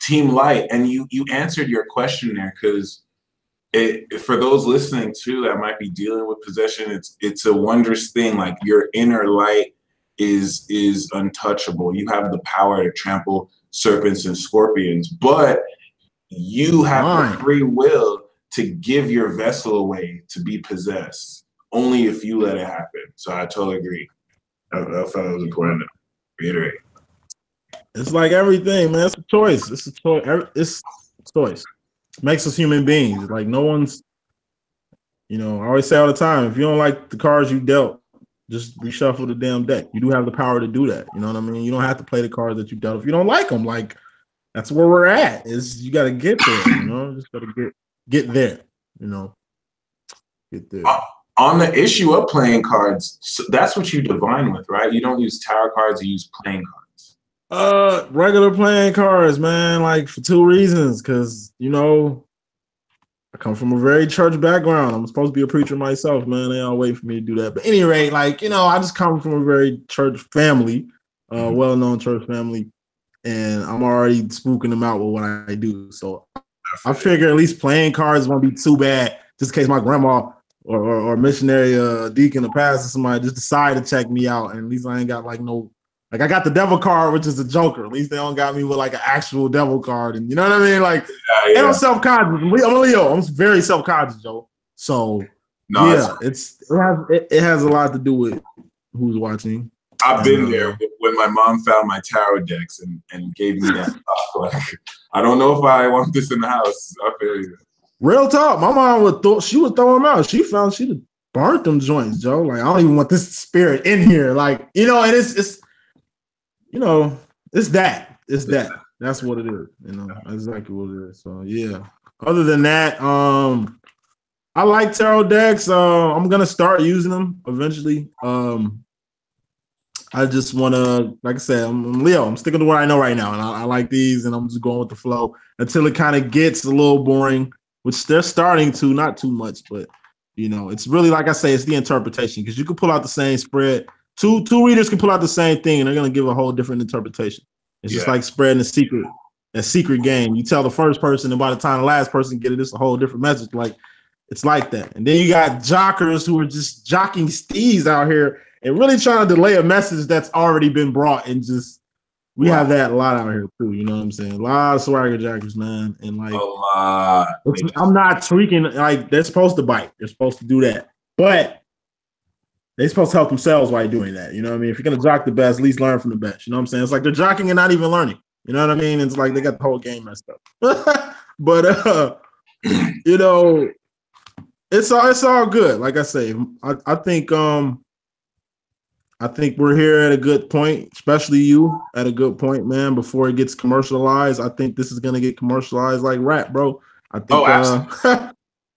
Team Light, and you answered your question there, because for those listening too that might be dealing with possession, it's a wondrous thing. Like your inner light is untouchable. You have the power to trample serpents and scorpions, but you have the free will to give your vessel away to be possessed, only if you let it happen. So I totally agree. I thought it was important to reiterate. It's like everything, man. It's a choice. It's a choice. It's a choice. It makes us human beings. Like no one's, you know, I always say all the time, if you don't like the cards you dealt, just reshuffle the damn deck. You do have the power to do that. You know what I mean? You don't have to play the cards that you dealt if you don't like them. Like that's where we're at. Is you got to get there. You know, just got to get there. You know, get there. On the issue of playing cards, so that's what you divine with, right? You don't use tarot cards, you use playing cards. Regular playing cards, man, like for two reasons. Because, you know, I come from a very church background. I'm supposed to be a preacher myself, man. They all wait for me to do that. But anyway, like, you know, I just come from a very church family, well-known church family, and I'm already spooking them out with what I do. So I figure at least playing cards won't be too bad, just in case my grandma or missionary deacon or pastor somebody just decide to check me out, and at least I ain't got like no. Like I got the devil card, which is a joker. At least they don't got me with like an actual devil card, and you know what I mean. Like, and I'm self-conscious. I'm a Leo. I'm very self-conscious, Joe. So yeah, it has a lot to do with who's watching. I've been there when my mom found my tarot decks and gave me that talk. Like, I don't know if I want this in the house. I feel you. Real talk. My mom would throw them out. She found she'd burnt them joints, Joe. Like I don't even want this spirit in here. Like, you know, and it's. You know, it's that. That's what it is. You know, that's exactly what it is. So yeah. Other than that, I like tarot decks. I'm gonna start using them eventually. I just wanna, like I said, I'm Leo. I'm sticking to what I know right now, and I like these, and I'm just going with the flow until it kind of gets a little boring, which they're starting to, not too much, but you know, it's really like I say, it's the interpretation because you can pull out the same spread. Two readers can pull out the same thing, and they're gonna give a whole different interpretation. It's just like spreading a secret game. You tell the first person, and by the time the last person get it, it's a whole different message. Like it's like that. And then you got jockers who are just jocking steeds out here and really trying to delay a message that's already been brought. And just we have that a lot out here too. You know what I'm saying? A lot of swagger jackers, man. And like a lot. I'm not tweaking. Like they're supposed to bite. They're supposed to do that, but they're supposed to help themselves while doing that. You know what I mean? If you're gonna jock the best, at least learn from the best. You know what I'm saying? It's like they're jocking and not even learning. You know what I mean? It's like they got the whole game messed up. But you know, it's all good. Like I say, I think we're here at a good point, especially you at a good point, man. Before it gets commercialized, I think this is gonna get commercialized like rap, bro. I think. Absolutely.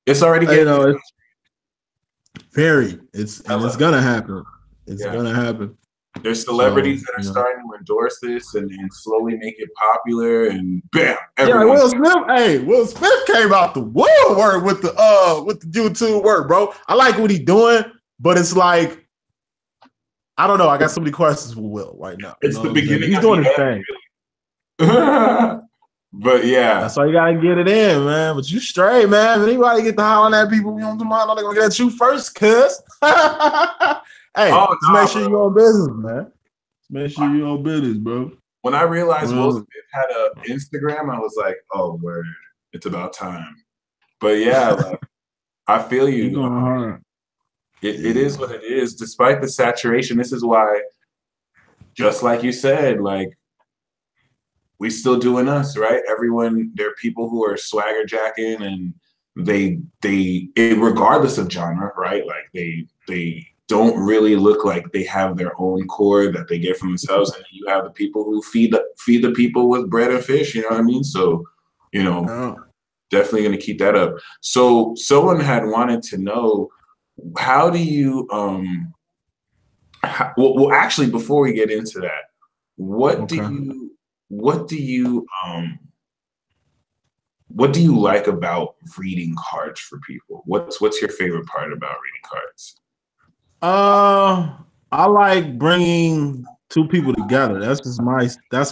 It's already getting. You know, it's gonna happen. It's gonna happen. There's celebrities that are starting to endorse this and slowly make it popular, and bam! Will Smith. Will Smith came out the woodwork with the YouTube work, bro. I like what he's doing, but it's like I don't know. I got so many questions for Will right now. It's the beginning. He's doing his thing. But yeah, that's why you gotta get it in, man. But you straight, man. If anybody get to hollering at people, you know what I'm they're gonna get at you first, cuz. Just make sure you're on business, man. Just make sure you're on business, bro. When I realized Will Smith had an Instagram, I was like, oh, word, it's about time. But yeah, like, I feel you. You're going hard. It is what it is. Despite the saturation, this is why, just like you said, like, we still doing us, right? Everyone, there are people who are swagger jacking, and they regardless of genre, right? Like they don't really look like they have their own core that they get from themselves. And you have the people who feed the people with bread and fish, you know what I mean? So, you know, definitely going to keep that up. So someone had wanted to know, how do you, well, actually, before we get into that, what do you like about reading cards for people? What's your favorite part about reading cards? I like bringing two people together. That's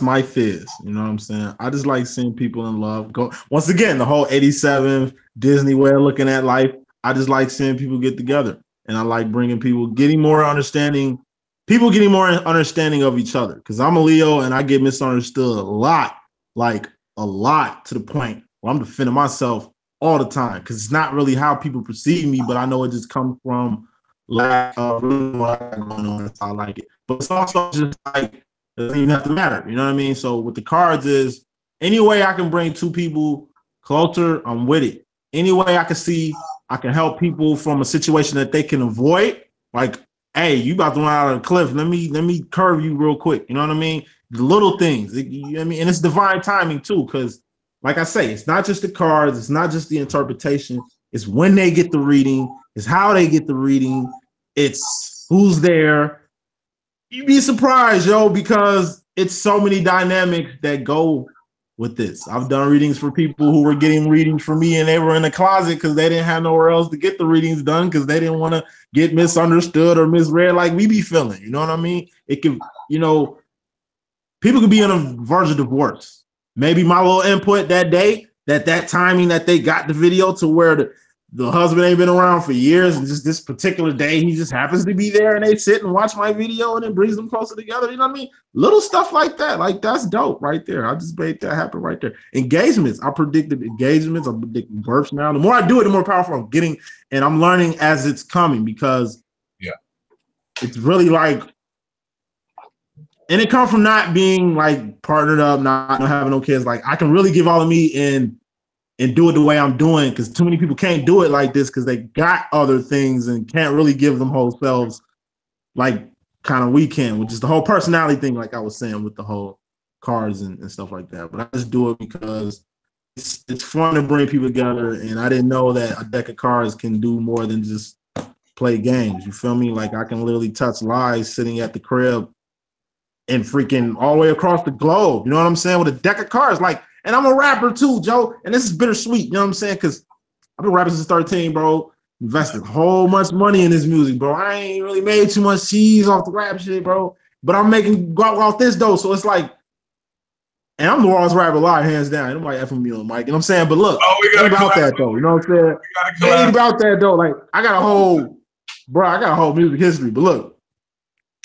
my fizz. You know what I'm saying? I just like seeing people in love. Go once again, the whole 87 Disney way of looking at life. I just like seeing people get together, and I like bringing people, getting more understanding of each other. Because I'm a Leo, and I get misunderstood a lot to the point where I'm defending myself all the time. Because it's not really how people perceive me, but I know it just comes from lack of really what I got going on. That's how I like it. But it's also just like, it doesn't even have to matter. You know what I mean? So with the cards is, any way I can bring two people closer, I'm with it. Any way I can see I can help people from a situation that they can avoid. Like, hey, you about to run out of the cliff. Let me curve you real quick. You know what I mean? The little things. You know what I mean? And it's divine timing too, because like I say, it's not just the cards, it's not just the interpretation, it's when they get the reading, it's how they get the reading, it's who's there. You'd be surprised, yo, because it's so many dynamics that go with this. I've done readings for people who were getting readings for me and they were in the closet because they didn't have nowhere else to get the readings done because they didn't want to get misunderstood or misread like we be feeling. You know what I mean? It can, you know, people could be on a verge of divorce. Maybe my little input that day, that timing that they got the video to where the husband ain't been around for years and just this particular day, he just happens to be there and they sit and watch my video and it brings them closer together. You know what I mean? Little stuff like that. Like, that's dope right there. I just made that happen right there. Engagements. I predicted engagements. I'm predicting births now. The more I do it, the more powerful I'm getting. And I'm learning as it's coming because it's really like, and it comes from not being like partnered up, not having no kids. Like, I can really give all of me and do it the way I'm doing, because too many people can't do it like this because they got other things and can't really give them whole selves like kind of we can, which is the whole personality thing, like I was saying with the whole cards and stuff like that. But I just do it because it's fun to bring people together, and I didn't know that a deck of cards can do more than just play games. You feel me? Like, I can literally touch lives sitting at the crib and freaking all the way across the globe. You know what I'm saying? With a deck of cards, like. And I'm a rapper too, Joe. And this is bittersweet, you know what I'm saying? Because I've been rapping since 13, bro. Invested whole much money in this music, bro. I ain't really made too much cheese off the rap shit, bro. But I'm making go off this though. So it's like, and I'm the world's rapper alive, hands down. Ain't nobody effing me on the mic. You know what I'm saying? But look, ain't about that though. You know what I'm saying? Ain't about that though. Like, I got a whole music history. But look,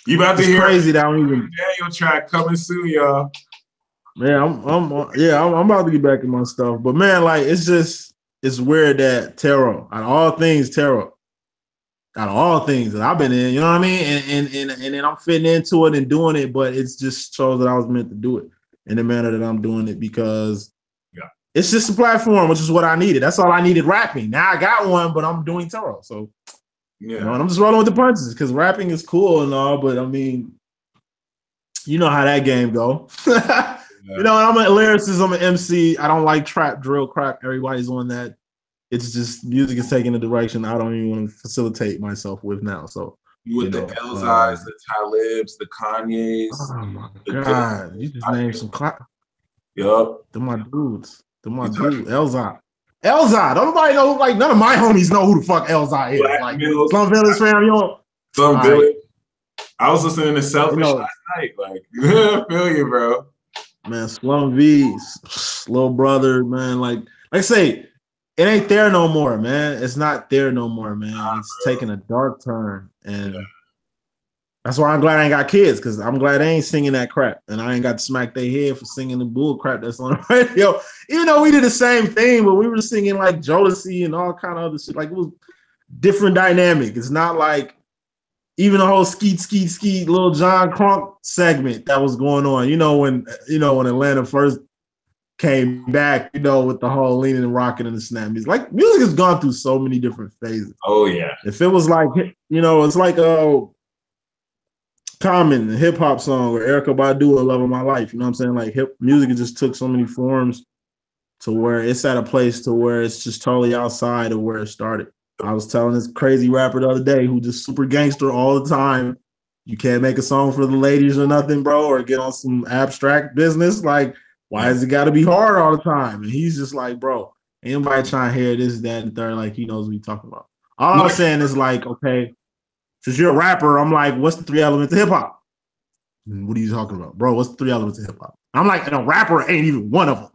you about to hear crazy that I don't even Daniel track coming soon, y'all. Man, I'm about to get back in my stuff, but man, like, it's weird that tarot, out of all things that I've been in, you know what I mean, and then I'm fitting into it and doing it, but it's just shows that I was meant to do it in the manner that I'm doing it because it's just a platform, which is what I needed. That's all I needed, rapping. Now I got one, but I'm doing tarot, so you know, and I'm just rolling with the punches because rapping is cool and all, but I mean, you know how that game go. You know, I'm a lyricist, I'm an MC. I don't like trap, drill, crap. Everybody's on that. It's just music is taking a direction I don't even want to facilitate myself with now. So with the Elzais, the Talibs, the Kanyes. Oh my God. You just named some clap. Yup. They're my dudes. Elzai. Don't nobody know, like, none of my homies know who the fuck Elzai is. Black like Mills. Slum Village fam, you know. Slum Village. I was listening to Selfish last night. Like, I feel you, bro. Man, Slum V, little brother, man. Like I say, it ain't there no more, man. It's not there no more, man. It's taking a dark turn. And that's why I'm glad I ain't got kids, because I'm glad they ain't singing that crap. And I ain't got to smack their head for singing the bull crap that's on the radio. Even though we did the same thing, but we were singing like Jodeci and all kind of other shit. Like, it was different dynamic. It's not like even the whole skeet Lil Jon Crunk segment that was going on, when Atlanta first came back, with the whole leaning and rocking and the snap music. Like, music has gone through so many different phases. Oh yeah. If it was like, it's like a Common hip hop song or Erykah Badu, Love of My Life. You know what I'm saying? Like, hip music just took so many forms to where it's at a place to where it's just totally outside of where it started. I was telling this crazy rapper the other day who just super gangster all the time. You can't make a song for the ladies or nothing, bro, or get on some abstract business. Like, why has it got to be hard all the time? And he's just like, bro, anybody trying to hear this, that, and third, like, he knows what he's talking about. All I'm saying is, like, okay, since you're a rapper, I'm like, what's the 3 elements of hip hop? What are you talking about? Bro, what's the 3 elements of hip hop? I'm like, and a rapper ain't even one of them.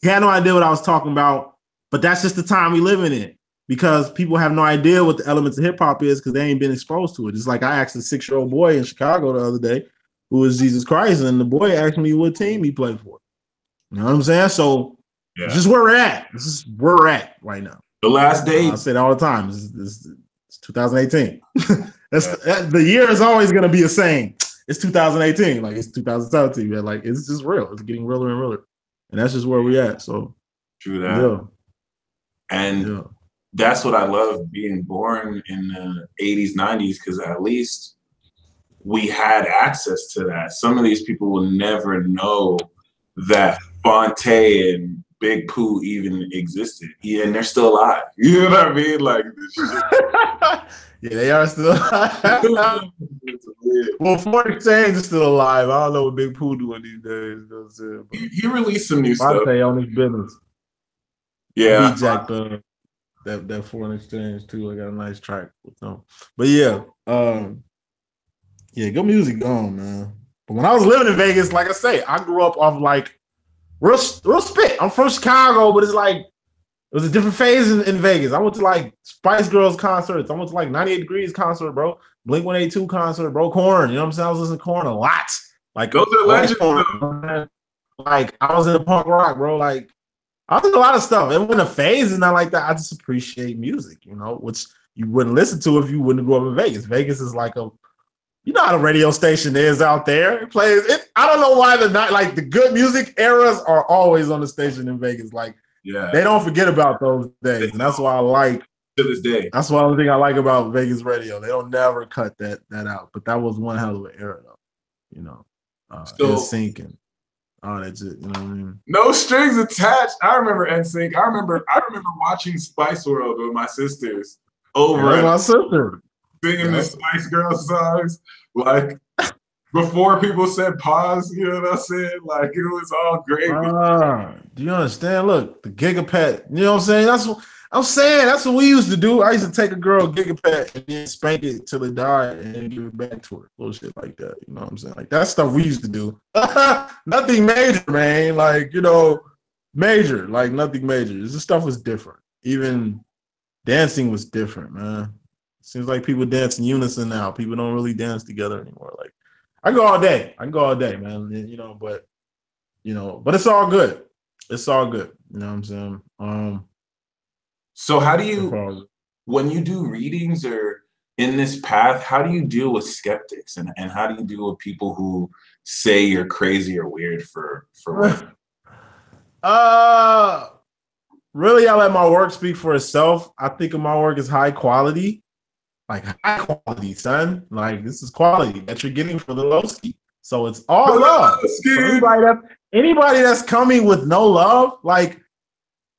He had no idea what I was talking about, but that's just the time we living in. Because people have no idea what the elements of hip hop is because they ain't been exposed to it. It's like I asked a 6-year-old boy in Chicago the other day who was Jesus Christ, and the boy asked me what team he played for. You know what I'm saying? So This is where we're at. This is where we're at right now. The last day. I say it all the time. It's 2018. The year is always going to be the same. It's 2018. Like, it's 2017, man. Like, it's just real. It's getting realer and realer. And that's just where we're at. So true that. Yeah. And that's what I love being born in the 80s, 90s, because at least we had access to that. Some of these people will never know that Fonte and Big Pooh even existed. Yeah, and they're still alive. You know what I mean? Like this shit. Yeah, they are still alive. Well, Foreign Exchange is still alive. I don't know what Big Pooh doing these days. He released some new stuff. On his business. Yeah. I beat Jack that Foreign Exchange too. I got a nice track with them. But yeah, good music gone, man. But when I was living in Vegas, like I say, I grew up off like real spit. I'm from Chicago, but it's like it was a different phase in Vegas. I went to like Spice Girls concerts. I went to like 98 Degrees concert, bro. Blink 182 concert, bro. Korn. You know what I'm saying? I was listening to Korn a lot. Like those are legends. Like I was in punk rock, bro. Like I did a lot of stuff. It wasn't a phase and not like that. I just appreciate music, you know, which you wouldn't listen to if you wouldn't grow up in Vegas. Vegas is like you know how the radio station is out there. It plays it. I don't know why the good music eras are always on the station in Vegas. Like, yeah, they don't forget about those days, and that's why I like to this day. That's one of the things I like about Vegas radio. They don't never cut that out. But that was one hell of an era, though. You know, NSYNC and all that shit. You know what I mean? No strings attached. I remember NSYNC. I remember watching Spice World with my sisters over my sister singing the Spice Girls songs, like before people said pause, you know what I'm saying? Like it was all great. Do you understand? Look, the Gigapet, you know what I'm saying? That's what we used to do. I used to take a girl Gigapet and then spank it till it died and then give it back to her. Little shit like that. You know what I'm saying? Like that stuff we used to do. Nothing major, man. Like, you know, major. Like nothing major. This stuff was different. Even dancing was different, man. Seems like people dance in unison now. People don't really dance together anymore. Like I can go all day, man. You know, but it's all good. It's all good. You know what I'm saying? So how do you, when you do readings or in this path, how do you deal with skeptics and how do you deal with people who say you're crazy or weird for what? Really, I let my work speak for itself. I think of my work as high quality. Like high quality, son. Like this is quality that you're getting for the low ski. So it's all love. So anybody that's coming with no love, like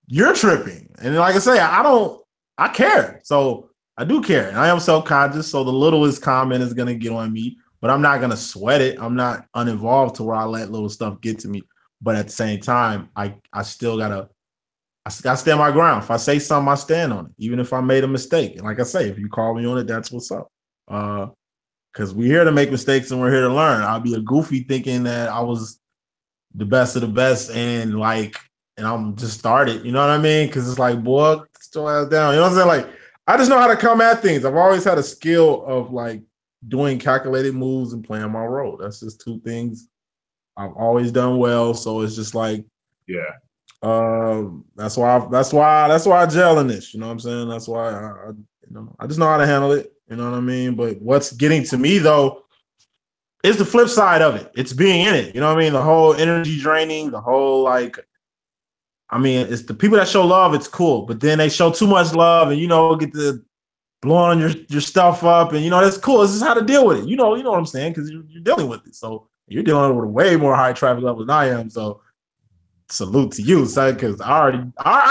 you're tripping. And like I say, I care. So I do care. And I am self-conscious. So the littlest comment is gonna get on me, but I'm not gonna sweat it. I'm not uninvolved to where I let little stuff get to me. But at the same time, I still gotta stand my ground. If I say something, I stand on it, even if I made a mistake. And like I say, if you call me on it, that's what's up. Because we're here to make mistakes and we're here to learn. I'll be a goofy thinking that I was the best of the best and I'm just started. You know what I mean? Because it's like, boy, still ass down. You know what I'm saying? Like, I just know how to come at things. I've always had a skill of like doing calculated moves and playing my role. That's just two things I've always done well. So it's just like, yeah. That's why I gel in this. You know what I'm saying? That's why I just know how to handle it. You know what I mean? But what's getting to me though is the flip side of it. It's being in it. You know what I mean? The whole energy draining, the whole it's the people that show love, it's cool. But then they show too much love and get to blowing your stuff up and that's cool. This is how to deal with it. You know what I'm saying? Because you're dealing with it. So you're dealing with a way more high traffic level than I am. So salute to you, son, because I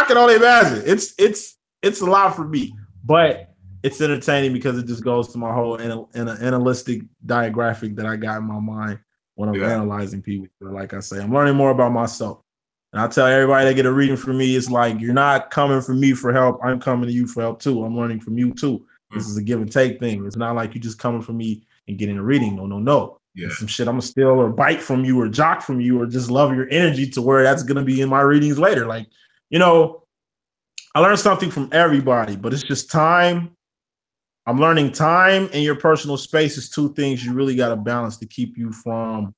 can only imagine. It's a lot for me, but it's entertaining because it just goes to my whole analytic diagraphic that I got in my mind when I'm analyzing people. But like I say, I'm learning more about myself. And I tell everybody that get a reading from me, it's like, you're not coming from me for help. I'm coming to you for help too. I'm learning from you too. This is a give and take thing. It's not like you just coming from me and getting a reading. No. Yeah. Some shit I'm gonna steal or bite from you or jock from you or just love your energy to where that's gonna be in my readings later. Like, I learned something from everybody, but it's just time. I'm learning time and your personal space is two things you really got to balance to keep you from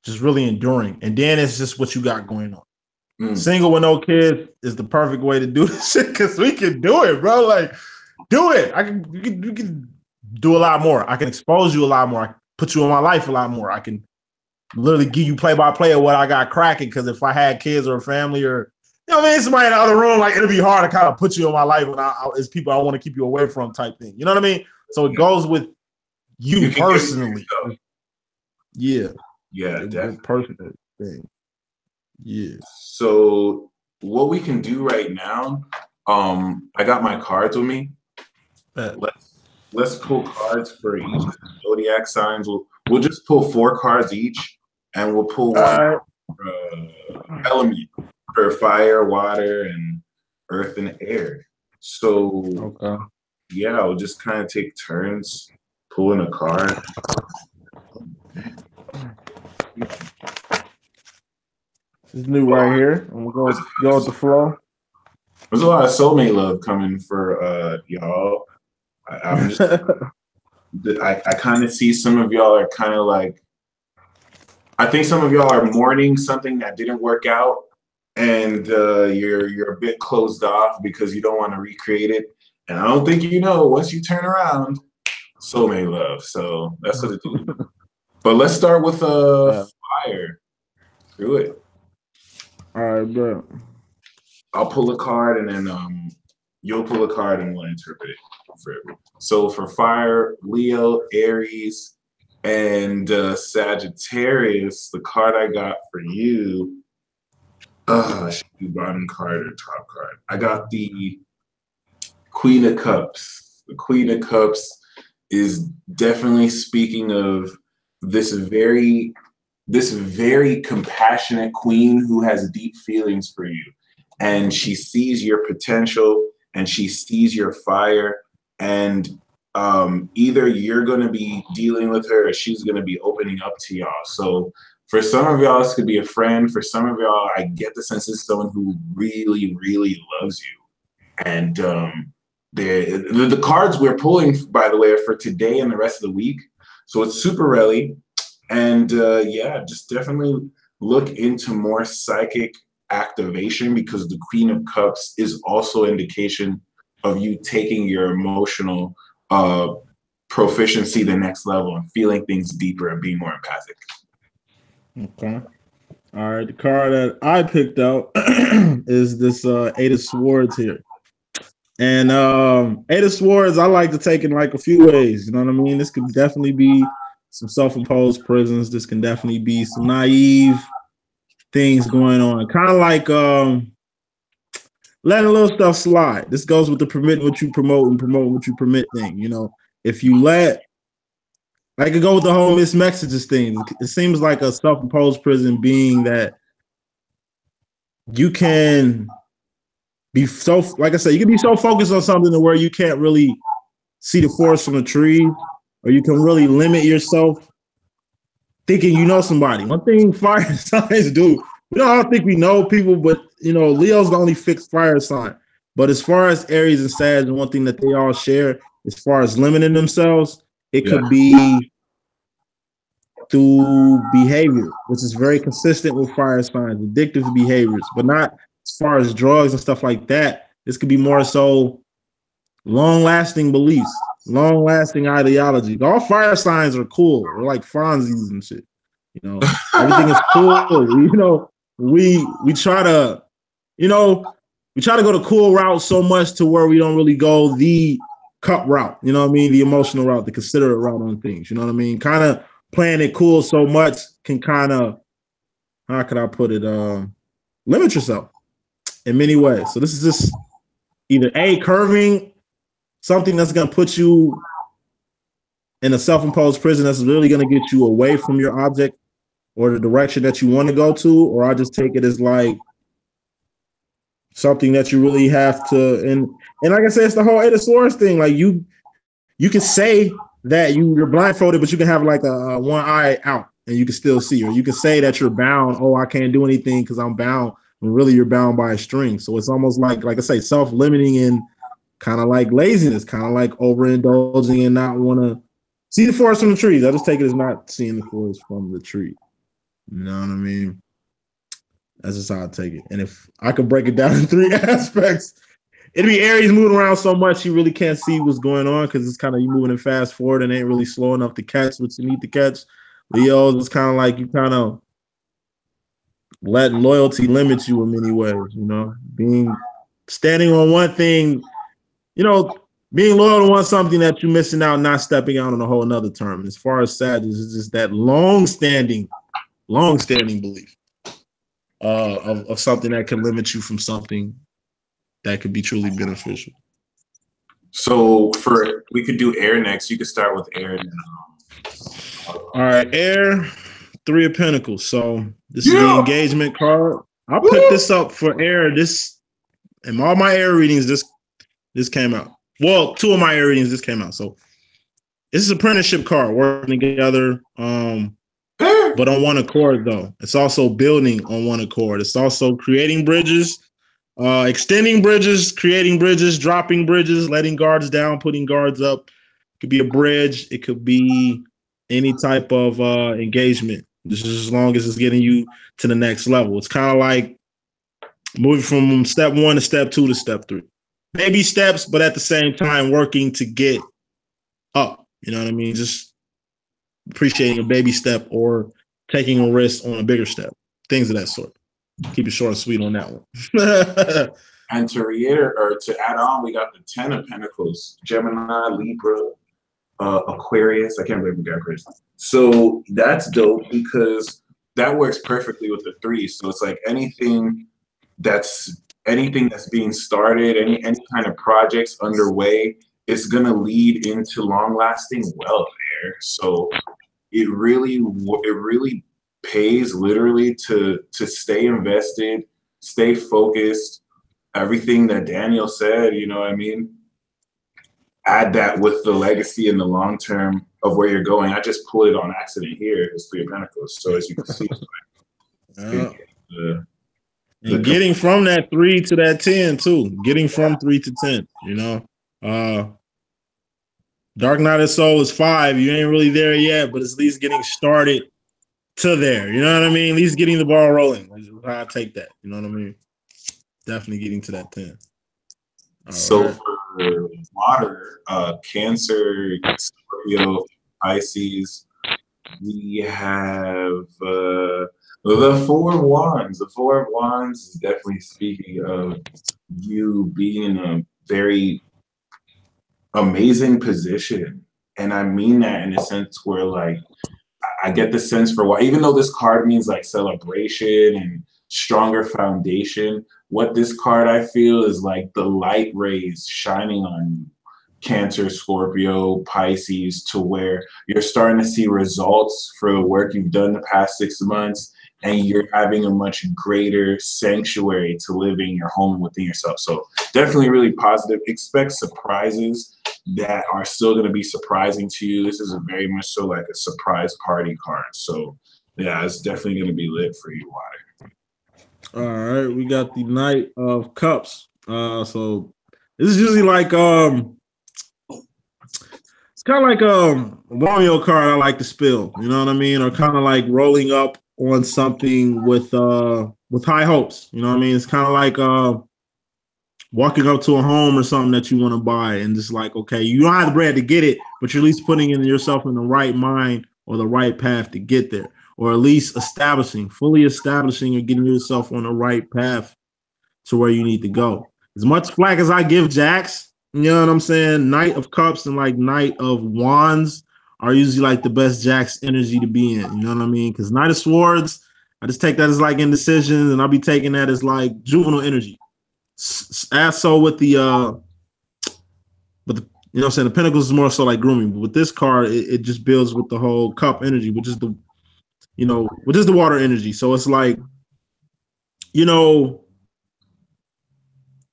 just really enduring. And then it's just what you got going on. Single with no kids is the perfect way to do this shit because we can do it, bro. Like, do it. You can do a lot more. I can expose you a lot more. I can put you in my life a lot more. I can literally give you play-by-play of what I got cracking because if I had kids or a family or somebody in the other room, like it'll be hard to kind of put you in my life when it's people I want to keep you away from type thing. You know what I mean? So it goes with you personally. Yeah, definitely. Personal thing. Yeah. So what we can do right now, I got my cards with me. Let's pull cards for each of the zodiac signs. We'll just pull 4 cards each, and we'll pull one element for fire, water, and earth and air. So yeah, I'll just kind of take turns pulling a card. This is new right here. And we'll go with the flow. There's a lot of soulmate love coming for y'all. I'm just I kind of see some of y'all are kind of like, I think some of y'all are mourning something that didn't work out, and you're a bit closed off because you don't want to recreate it. And I don't think once you turn around, soulmate love. So that's what it is. But let's start with fire. Screw it. All right, bro. I'll pull a card, and then you'll pull a card, and we'll interpret it for everyone. So for fire, Leo, Aries, and Sagittarius, the card I got for you, should be bottom card or top card. I got the Queen of Cups. The Queen of Cups is definitely speaking of this very compassionate queen who has deep feelings for you. And she sees your potential, and she sees your fire, and either you're going to be dealing with her or she's going to be opening up to y'all. So for some of y'all, this could be a friend. For some of y'all, I get the sense it's someone who really, really loves you. And the cards we're pulling, by the way, are for today and the rest of the week. So it's super rally. And yeah, just definitely look into more psychic activation, because the Queen of Cups is also an indication of you taking your emotional proficiency to the next level and feeling things deeper and being more empathic. Okay. All right. The card that I picked out is this Eight of Swords here. And Eight of Swords, I like to take in like a few ways. You know what I mean? This could definitely be some self-imposed prisons. This can definitely be some naive things going on. Kind of like letting a little stuff slide. This goes with the permit what you promote and promote what you permit thing. You know, if you let, like, it go with the whole mixed messages thing. It seems like a self-imposed prison being that you can be so, like I said, you can be so focused on something to where you can't really see the forest from the trees, or you can really limit yourself thinking you know somebody. One thing fire signs do, we don't all think we know people, but Leo's the only fixed fire sign. But as far as Aries and Sag, one thing that they all share, as far as limiting themselves, it could be through behavior, which is very consistent with fire signs, addictive behaviors, but not as far as drugs and stuff like that. This could be more so long-lasting beliefs, long-lasting ideology. All fire signs are cool. We're like Fonzies and shit. Everything is cool. We try to, we try to go the cool route so much to where we don't really go the cup route. You know what I mean? The emotional route, the considerate route on things. You know what I mean? Kind of playing it cool so much can kind of, how could I put it? Limit yourself in many ways. So this is just either curving something that's going to put you in a self-imposed prison that's really going to get you away from your object or the direction that you want to go to, or I just take it as like something that you really have to, and like I said, it's the whole Eight of Swords thing. Like you can say that you're blindfolded, but you can have like a one eye out and you can still see, or you can say that you're bound. Oh, I can't do anything because I'm bound, when really you're bound by a string. So it's almost like I say, self-limiting and kind of like laziness, kind of like overindulging and not want to see the forest from the trees. I just take it as not seeing the forest from the tree. You know what I mean? That's just how I take it. And if I could break it down in 3 aspects, it'd be Aries moving around so much you really can't see what's going on, because it's kind of you moving it fast forward and ain't really slow enough to catch what you need to catch. Leo is kind of like you kind of let loyalty limit you in many ways, standing on one thing, being loyal to something that you're missing out, not stepping out on a whole another term. As far as Sag, it's just that long-standing belief. of something that can limit you from something that could be truly beneficial. So we could do air next. You could start with air. All right, air, 3 of Pentacles. So this is the engagement card. I'll put this up for air. This and all my air readings. This came out. Well, 2 of my air readings. This came out. So this is apprenticeship card, working together, but on one accord. Though it's also building on one accord. It's also creating bridges. Extending bridges, creating bridges, dropping bridges, letting guards down, putting guards up. It could be a bridge. It could be any type of engagement. This is as long as it's getting you to the next level. It's kind of like moving from step 1 to step 2 to step 3. Baby steps, but at the same time working to get up. You know what I mean? Just appreciating a baby step or taking a risk on a bigger step. Things of that sort. Keep it short and sweet on that one. And to reiterate or to add on, we got the 10 of Pentacles, Gemini, Libra, Aquarius. I can't believe we got Aquarius. So that's dope because that works perfectly with the 3. So it's like anything that's being started, any kind of projects underway, it's gonna lead into long-lasting wealth there. So it really pays literally to stay invested, stay focused. Everything that Daniel said, you know what I mean? Add that with the legacy and the long term of where you're going. I just pulled it on accident here. It's 3 of Pentacles. So as you can see, and getting from that 3 to that 10 too. Getting from 3 to 10, you know. Dark Night of Soul is 5. You ain't really there yet, but it's at least getting started to there. You know what I mean? At least getting the ball rolling. That's how I take that. You know what I mean? Definitely getting to that 10. So for water, Cancer, Scorpio, Pisces, we have the 4 of Wands. The 4 of Wands is definitely speaking of you being in a very amazing position. And I mean that in a sense where, like, I get the sense for why, even though this card means like celebration and stronger foundation, what this card I feel is like the light rays shining on you, Cancer, Scorpio, Pisces, to where you're starting to see results for the work you've done the past 6 months, and you're having a much greater sanctuary to live in your home within yourself. So definitely really positive. Expect surprises that are still going to be surprising to you. This is a very much so like a surprise party card. So yeah, it's definitely going to be lit for you, Water. All right, we got the Knight of Cups. So this is usually like it's kind of like a Romeo card I like to spill, you know what I mean? Or kind of like rolling up on something with high hopes, you know what I mean? It's kind of like walking up to a home or something that you want to buy and just like, okay, you don't have the bread to get it, but you're at least putting yourself in the right mind or the right path to get there, or at least fully establishing or getting yourself on the right path to where you need to go. As much flack as I give Jacks, you know what I'm saying? Knight of Cups and like Knight of Wands are usually like the best Jack's energy to be in. You know what I mean? Because Knight of Swords, I just take that as like indecision, and I'll be taking that as like juvenile energy. As so with the, you know what I'm saying? The Pentacles is more so like grooming, but with this card, it just builds with the whole cup energy, which is the water energy. So it's like, you know,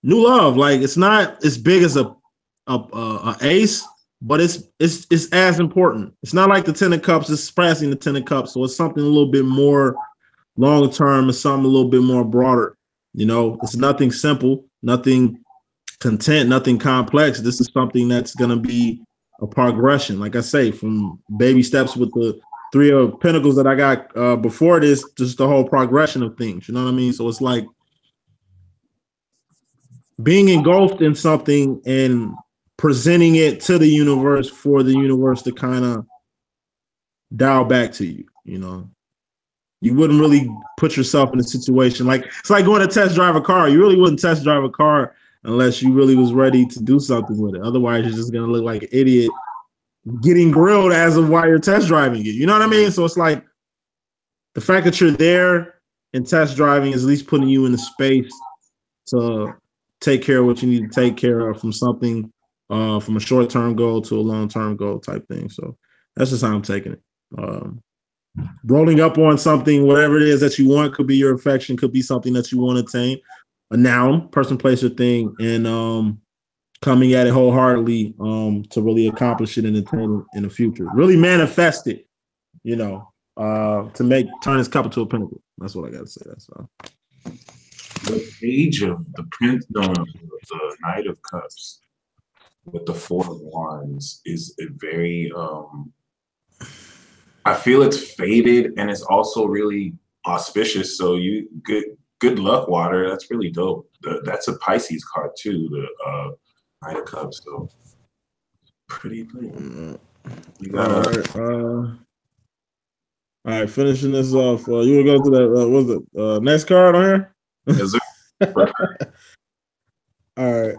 new love, like it's not as big as a ace, but it's as important. It's not like the 10 of Cups, it's surpassing the 10 of Cups. So it's something a little bit more long term, it's something a little bit more broader. You know, it's nothing simple, nothing content, nothing complex. This is something that's gonna be a progression. Like I say, from baby steps with the 3 of Pentacles that I got before this, just the whole progression of things. You know what I mean? So it's like being engulfed in something and presenting it to the universe for the universe to kind of dial back to you. You know, you wouldn't really put yourself in a situation like it's like going to test drive a car. You really wouldn't test drive a car unless you really was ready to do something with it. Otherwise, you're just gonna look like an idiot getting grilled as of why you're test driving it. You know what I mean? So it's like the fact that you're there and test driving is at least putting you in the space to take care of what you need to take care of from something, from a short term goal to a long term goal type thing. So that's just how I'm taking it. Rolling up on something, whatever it is that you want, could be your affection, could be something that you want to attain, a noun, person, place, or thing, and coming at it wholeheartedly to really accomplish it and attain it in the future. Really manifest it, to turn this cup into a pinnacle. That's what I got to say. That's all. The page of the Prince, the Knight of Cups with the Four of Wands is a very, I feel it's faded and it's also really auspicious. So good luck, Water. That's really dope. That's a Pisces card too, the Knight of Cups. So pretty clean. You got all right, finishing this off. You want to go to that? What's it? Next card on here? Yes, sir. All right.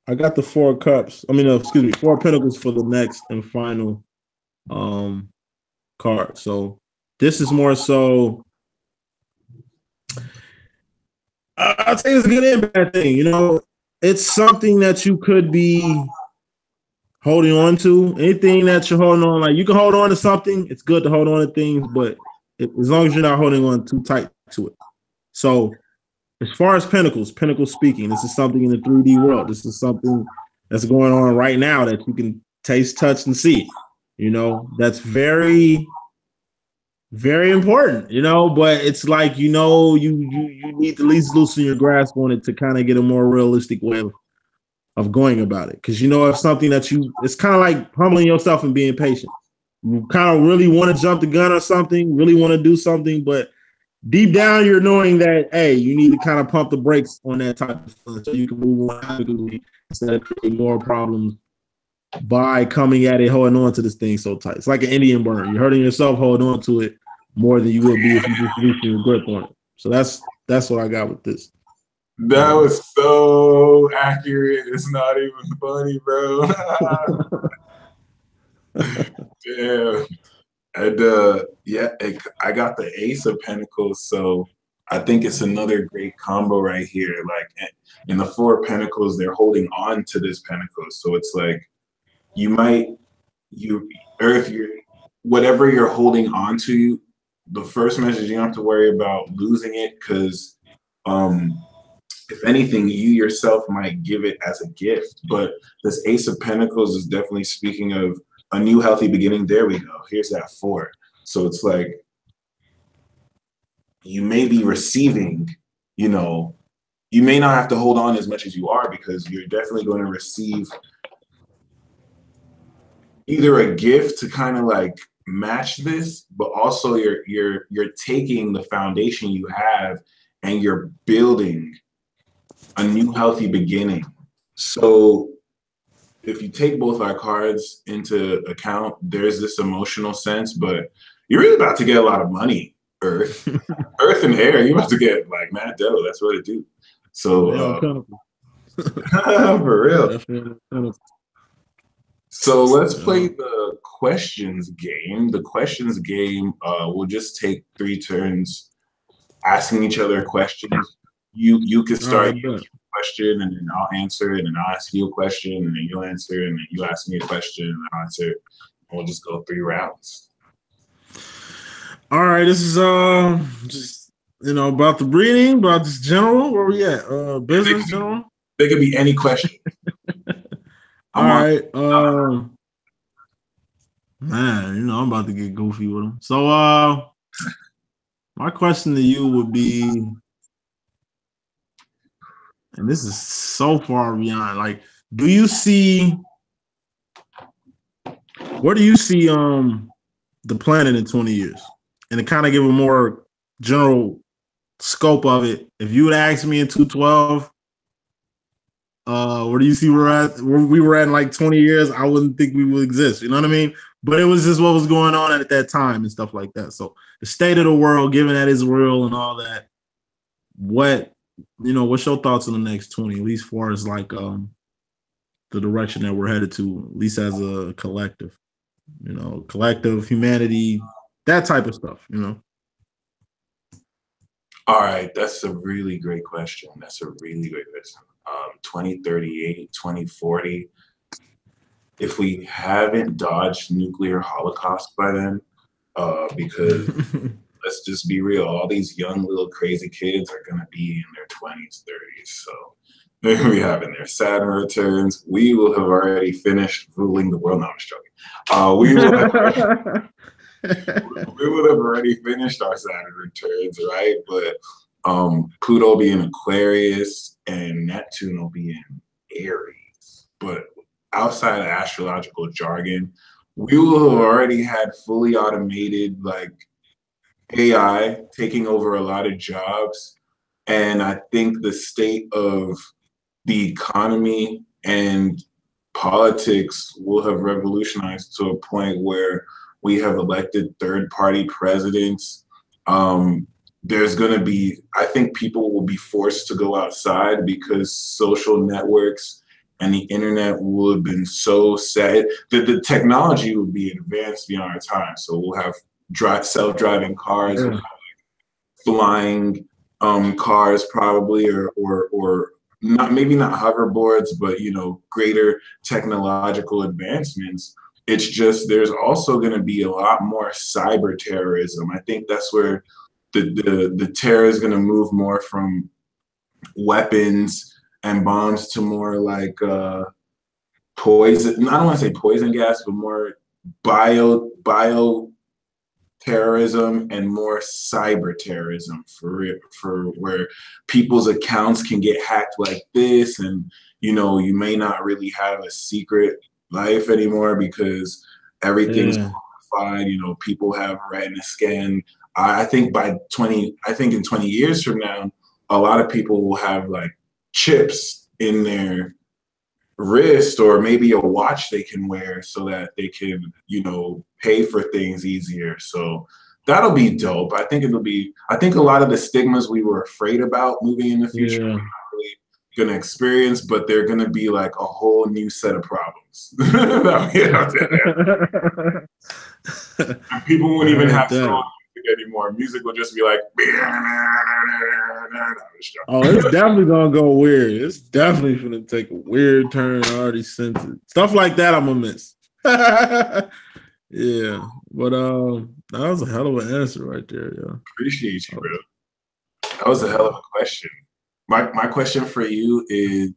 I got the Four of Cups. Four of Pentacles for the next and final card. So this is more so. I'd say it's a good and bad thing. It's something that you could be holding on to. Anything that you're holding on, like you can hold on to something. It's good to hold on to things, but as long as you're not holding on too tight to it. So as far as Pentacles speaking, this is something in the 3D world. This is something that's going on right now that you can taste, touch, and see. That's very, very important, but it's like, you need to at least loosen your grasp on it to kind of get a more realistic way of going about it. Because, if something it's kind of like humbling yourself and being patient. You kind of really want to jump the gun or something, really want to do something, but deep down, you're knowing that, hey, you need to kind of pump the brakes on that type of stuff so you can move on quickly instead of creating more problems by coming at it, holding on to this thing so tight. It's like an Indian burn. You're hurting yourself holding on to it more than you would be if you just loosen your grip on it. So that's what I got with this. That was so accurate. It's not even funny, bro. Damn. And I got the Ace of Pentacles, so I think it's another great combo right here. Like in the Four of Pentacles, they're holding on to this pentacle, so it's like whatever you're holding on to, the first message you don't have to worry about losing it, because if anything, you yourself might give it as a gift. But this Ace of Pentacles is definitely speaking of a new healthy beginning. There we go. Here's that 4. So it's like you may be receiving, you may not have to hold on as much as you are, because you're definitely going to receive either a gift to kind of like match this, but also you're taking the foundation you have and you're building a new healthy beginning. So if you take both our cards into account, there's this emotional sense, but you're really about to get a lot of money, Earth. Earth and air, you're about to get like mad dough. That's what it do. So for real. So let's play the questions game. The questions game, we'll just take 3 turns asking each other questions. You can start your question, and then I'll answer it, and I'll ask you a question, and then you'll answer, and then you ask me a question, and I'll answer it. And we'll just go 3 rounds. All right, this is just about the breeding, about this general. Where we at? Business general. There could be any question. All right, man, I'm about to get goofy with them. So, my question to you would be, and this is so far beyond, like, where do you see the planet in 20 years? And to kind of give a more general scope of it, if you would ask me in 2012, where do you see where we were at in like 20 years, I wouldn't think we would exist. You know what I mean? But it was just what was going on at that time and stuff like that. So the state of the world, given that is real and all that, what's your thoughts on the next 20, at least far as like the direction that we're headed to, at least as a collective, collective humanity, that type of stuff, All right, that's a really great question. 2038, 2040. If we haven't dodged nuclear holocaust by then, because let's just be real, all these young little crazy kids are gonna be in their 20s, 30s. So they're gonna be having their Saturn returns. We will have already finished ruling the world. No, I'm just joking. We would have already finished our Saturn returns, right? But Pluto will be in Aquarius and Neptune will be in Aries. But outside of astrological jargon, we will have already had fully automated like AI taking over a lot of jobs. And I think the state of the economy and politics will have revolutionized to a point where we have elected third-party presidents. There's going to be, I think people will be forced to go outside because social networks and the internet will have been so set that the technology will be advanced beyond our time. So we'll have self-driving cars, we'll have flying cars probably, or not, maybe not hoverboards, but greater technological advancements. It's just there's also going to be a lot more cyber terrorism. I think that's where the terror is going to move more from weapons and bombs to more like poison. I don't want to say poison gas, but more bio terrorism and more cyber terrorism for where people's accounts can get hacked like this, and you may not really have a secret life anymore because everything's qualified. People have retina scan. I think in 20 years from now, a lot of people will have like chips in their wrist or maybe a watch they can wear so that they can, pay for things easier. So that'll be dope. I think a lot of the stigmas we were afraid about moving in the future, we're not really going to experience, but they're going to be like a whole new set of problems. And people won't even have songs anymore. Music will just be like, oh, it's definitely gonna go weird. It's definitely gonna take a weird turn. I already sense it. Stuff like that I'm gonna miss. Yeah, but that was a hell of an answer right there. Yeah, appreciate you, bro. That was a hell of a question. My question for you is,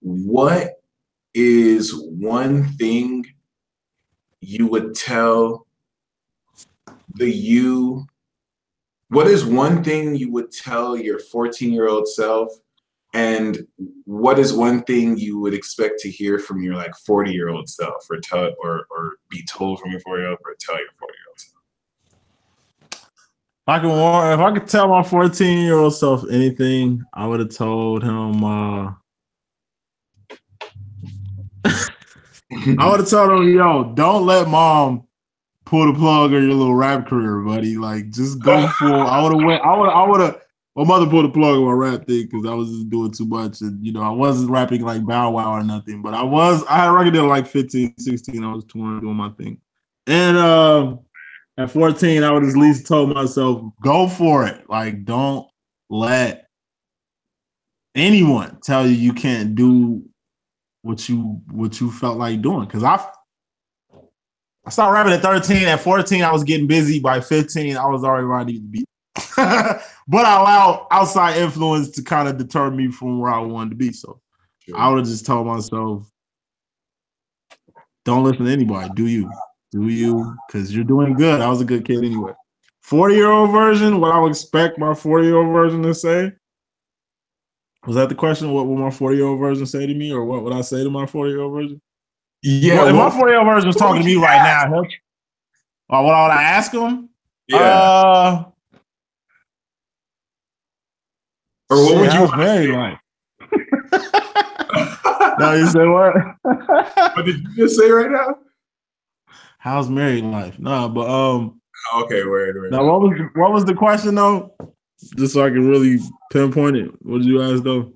what is one thing you would tell what is one thing you would tell your 14-year-old self, and what is one thing you would expect to hear from your like 40-year-old self, or be told from your 40-year-old, or tell your 40-year-old self? If I could tell my 14-year-old self anything, I would have told him I would have told him, yo, don't let mom pull the plug on your little rap career, buddy. Like, just go full. I would have. My mother pulled the plug on my rap thing because I was just doing too much, and I wasn't rapping like Bow Wow or nothing. But I had a record deal like 15, 16. I was touring, doing my thing, and at 14, I would at least told myself, go for it. Like, don't let anyone tell you can't do what you felt like doing. Because I started rapping at 13. At 14, I was getting busy. By 15, I was already ready to beat. But I allowed outside influence to kind of deter me from where I wanted to be. So I would have just told myself, don't listen to anybody. Do you, because you're doing good. I was a good kid anyway. 40-year-old version, what I would expect my 40-year-old version to say? Was that the question? What would my 40-year-old version say to me, or what would I say to my 40-year-old version? Yeah, well, if my 40-year-old version was talking to me right now, what would I ask him? Yeah. Or what would you want married life? No, you said what? What did you just say right now? How's married life? No, but okay, wait. Now, what was the question though? Just so I can really pinpoint it. What did you ask though?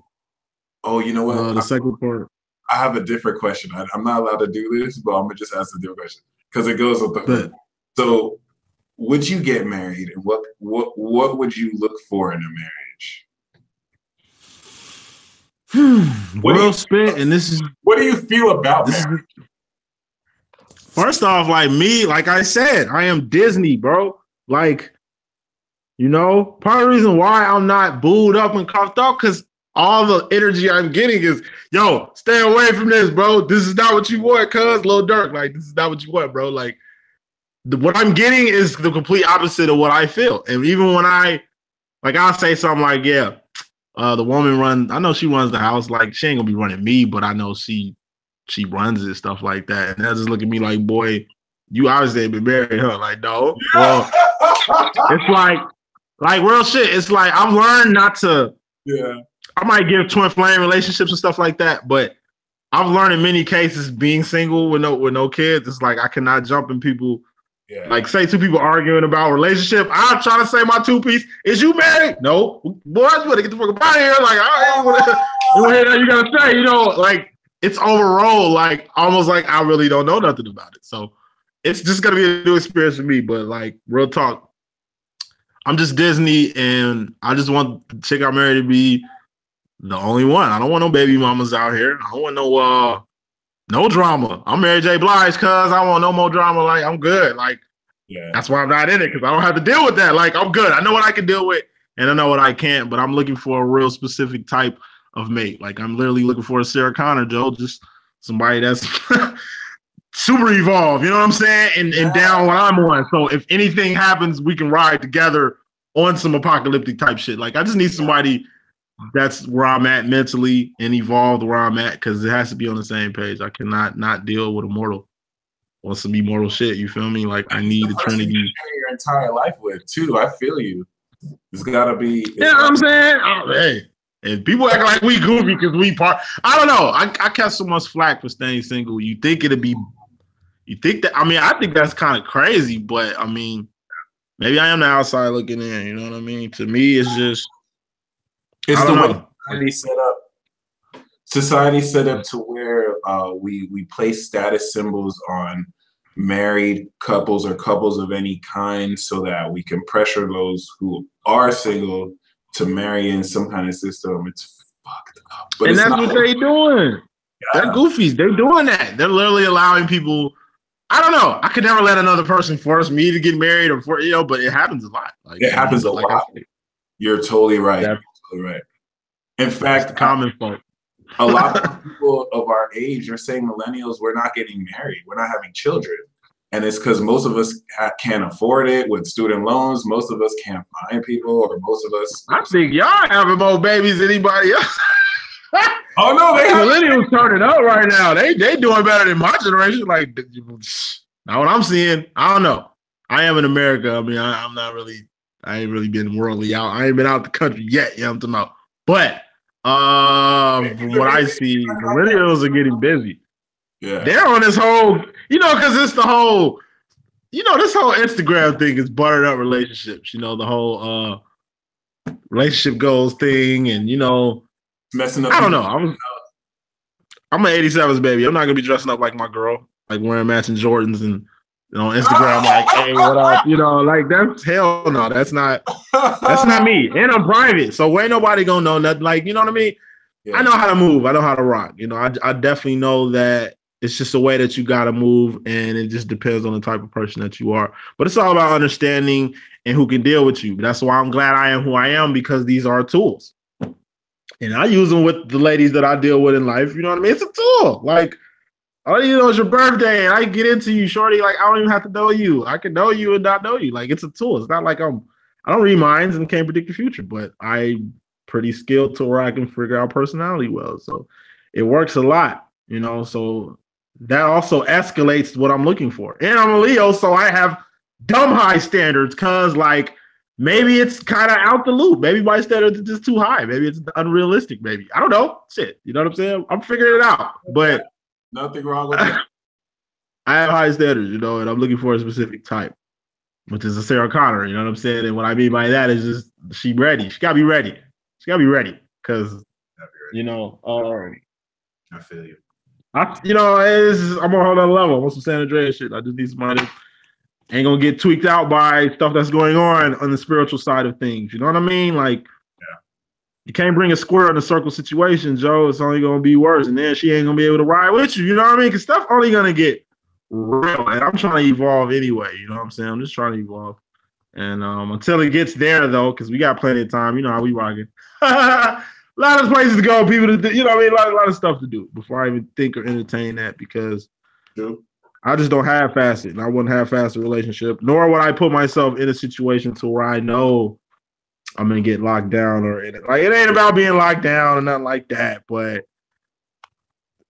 Oh, you know what? The second part. I have a different question. I'm not allowed to do this, but I'm gonna just ask a different question because it goes with the. So, would you get married, and what would you look for in a marriage? World spent, and this is what do you feel about marriage? First off, like me, like I said, I am Disney, bro. Like, you know, part of the reason why I'm not booed up and cuffed up, because all the energy I'm getting is, yo, stay away from this, bro. This is not what you want, cuz Lil Durk. Like, this is not what you want, bro. Like, what I'm getting is the complete opposite of what I feel. And even when I'll say something like, yeah, the woman I know she runs the house. Like, she ain't gonna be running me, but I know she runs it, stuff like that. And they'll just look at me like, boy, you obviously ain't been married, huh? Like, no. Well, it's like real shit. It's like I've learned not to. Yeah. I might give twin flame relationships and stuff like that, but I've learned in many cases being single with no kids. It's like I cannot jump in people. Yeah. Like, say two people arguing about relationship. I'm trying to say my two piece. Is you married? No. Boy, I better get the fuck out of here. Like, I ain't want to hear that you gotta say. You know, like, it's overall, like, almost like I really don't know nothing about it. So it's just gonna be a new experience for me. But like, real talk, I'm just Disney, and I just want the chick I'm married to be the only one. I don't want no baby mamas out here. I don't want no drama. I'm Mary J. Blige, cuz I want no more drama. Like, I'm good. Like, yeah, that's why I'm not in it, because I don't have to deal with that. Like, I'm good. I know what I can deal with, and I know what I can't. But I'm looking for a real specific type of mate. Like, I'm literally looking for a Sarah Connor, Joe. Just somebody that's super evolved. You know what I'm saying? And down what I'm on. So if anything happens, we can ride together on some apocalyptic type shit. Like, I just need somebody that's where I'm at mentally and evolved where I'm at, because it has to be on the same page. I cannot not deal with a mortal on some immortal shit. You feel me? Like, I need the Trinity. Your entire life with too. I feel you. It's gotta be. You know what I'm saying? Oh, hey. And people act like we goofy because we part. I don't know. I catch so much flack for staying single. You think it'd be? You think that? I mean, I think that's kind of crazy. But I mean, maybe I am the outside looking in. You know what I mean? To me, it's just. It's the way society set up to where we place status symbols on married couples or couples of any kind, so that we can pressure those who are single to marry in some kind of system. It's fucked up. But and that's what they're doing. Yeah. They're goofies. They're doing that. They're literally allowing people. I don't know. I could never let another person force me to get married but it happens a lot. Like, it happens a lot. You're totally right. Yeah. Right. In fact, common folk. A lot of people of our age are saying millennials, we're not getting married, we're not having children, and it's because most of us can't afford it with student loans. Most of us can't find people, or most of us. I think y'all having more babies than anybody else. Oh no, millennials turning up right now. They doing better than my generation. Like, now what I'm seeing, I don't know. I am in America. I mean, I'm not really. I ain't really been worldly out. I ain't been out the country yet. You know what I'm talking about? But from what I see, millennials are getting busy. Yeah. They're on this whole, because it's the whole, this whole Instagram thing is buttered up relationships. The whole relationship goals thing, and messing up. I don't know. I'm an 87s baby. I'm not gonna be dressing up like my girl, like wearing matching Jordans and. On Instagram, like, hey, what up? Like, that's hell no. That's not me. And I'm private, so ain't nobody gonna know nothing. Like, you know what I mean? Yeah. I know how to move. I know how to rock. I definitely know that it's just a way that you gotta move, and it just depends on the type of person that you are. But it's all about understanding and who can deal with you. That's why I'm glad I am who I am, because these are tools, and I use them with the ladies that I deal with in life. You know what I mean? It's a tool. Like. All you know is your birthday, and I get into you, shorty. Like, I don't even have to know you. I can know you and not know you. Like, it's a tool. It's not like I don't read minds and can't predict the future, but I'm pretty skilled to where I can figure out personality well. So it works a lot, So that also escalates what I'm looking for. And I'm a Leo, so I have dumb high standards, because like maybe it's kind of out the loop. Maybe my standards are just too high. Maybe it's unrealistic. Maybe I don't know. Shit, you know what I'm saying? I'm figuring it out, but. Nothing wrong with that. I have high standards, and I'm looking for a specific type, which is a Sarah Connor. You know what I'm saying? And what I mean by that is just she ready. She gotta be ready. She gotta be ready, because I feel you. I'm on a whole other level. I'm on some San Andreas shit. I just need somebody ain't gonna get tweaked out by stuff that's going on the spiritual side of things. You know what I mean? Like, you can't bring a square in a circle situation, Joe. It's only gonna be worse, and then she ain't gonna be able to ride with you. You know what I mean? Because stuff only gonna get real, and I'm trying to evolve anyway. You know what I'm saying? I'm just trying to evolve, and until it gets there, though, because we got plenty of time. You know how we rocking. A lot of places to go, people to do. You know what I mean? A lot of stuff to do before I even think or entertain that, because I just don't half-ass it, and I wouldn't half-ass a relationship, nor would I put myself in a situation to where I know I'm gonna get locked down, or it ain't about being locked down or nothing like that. But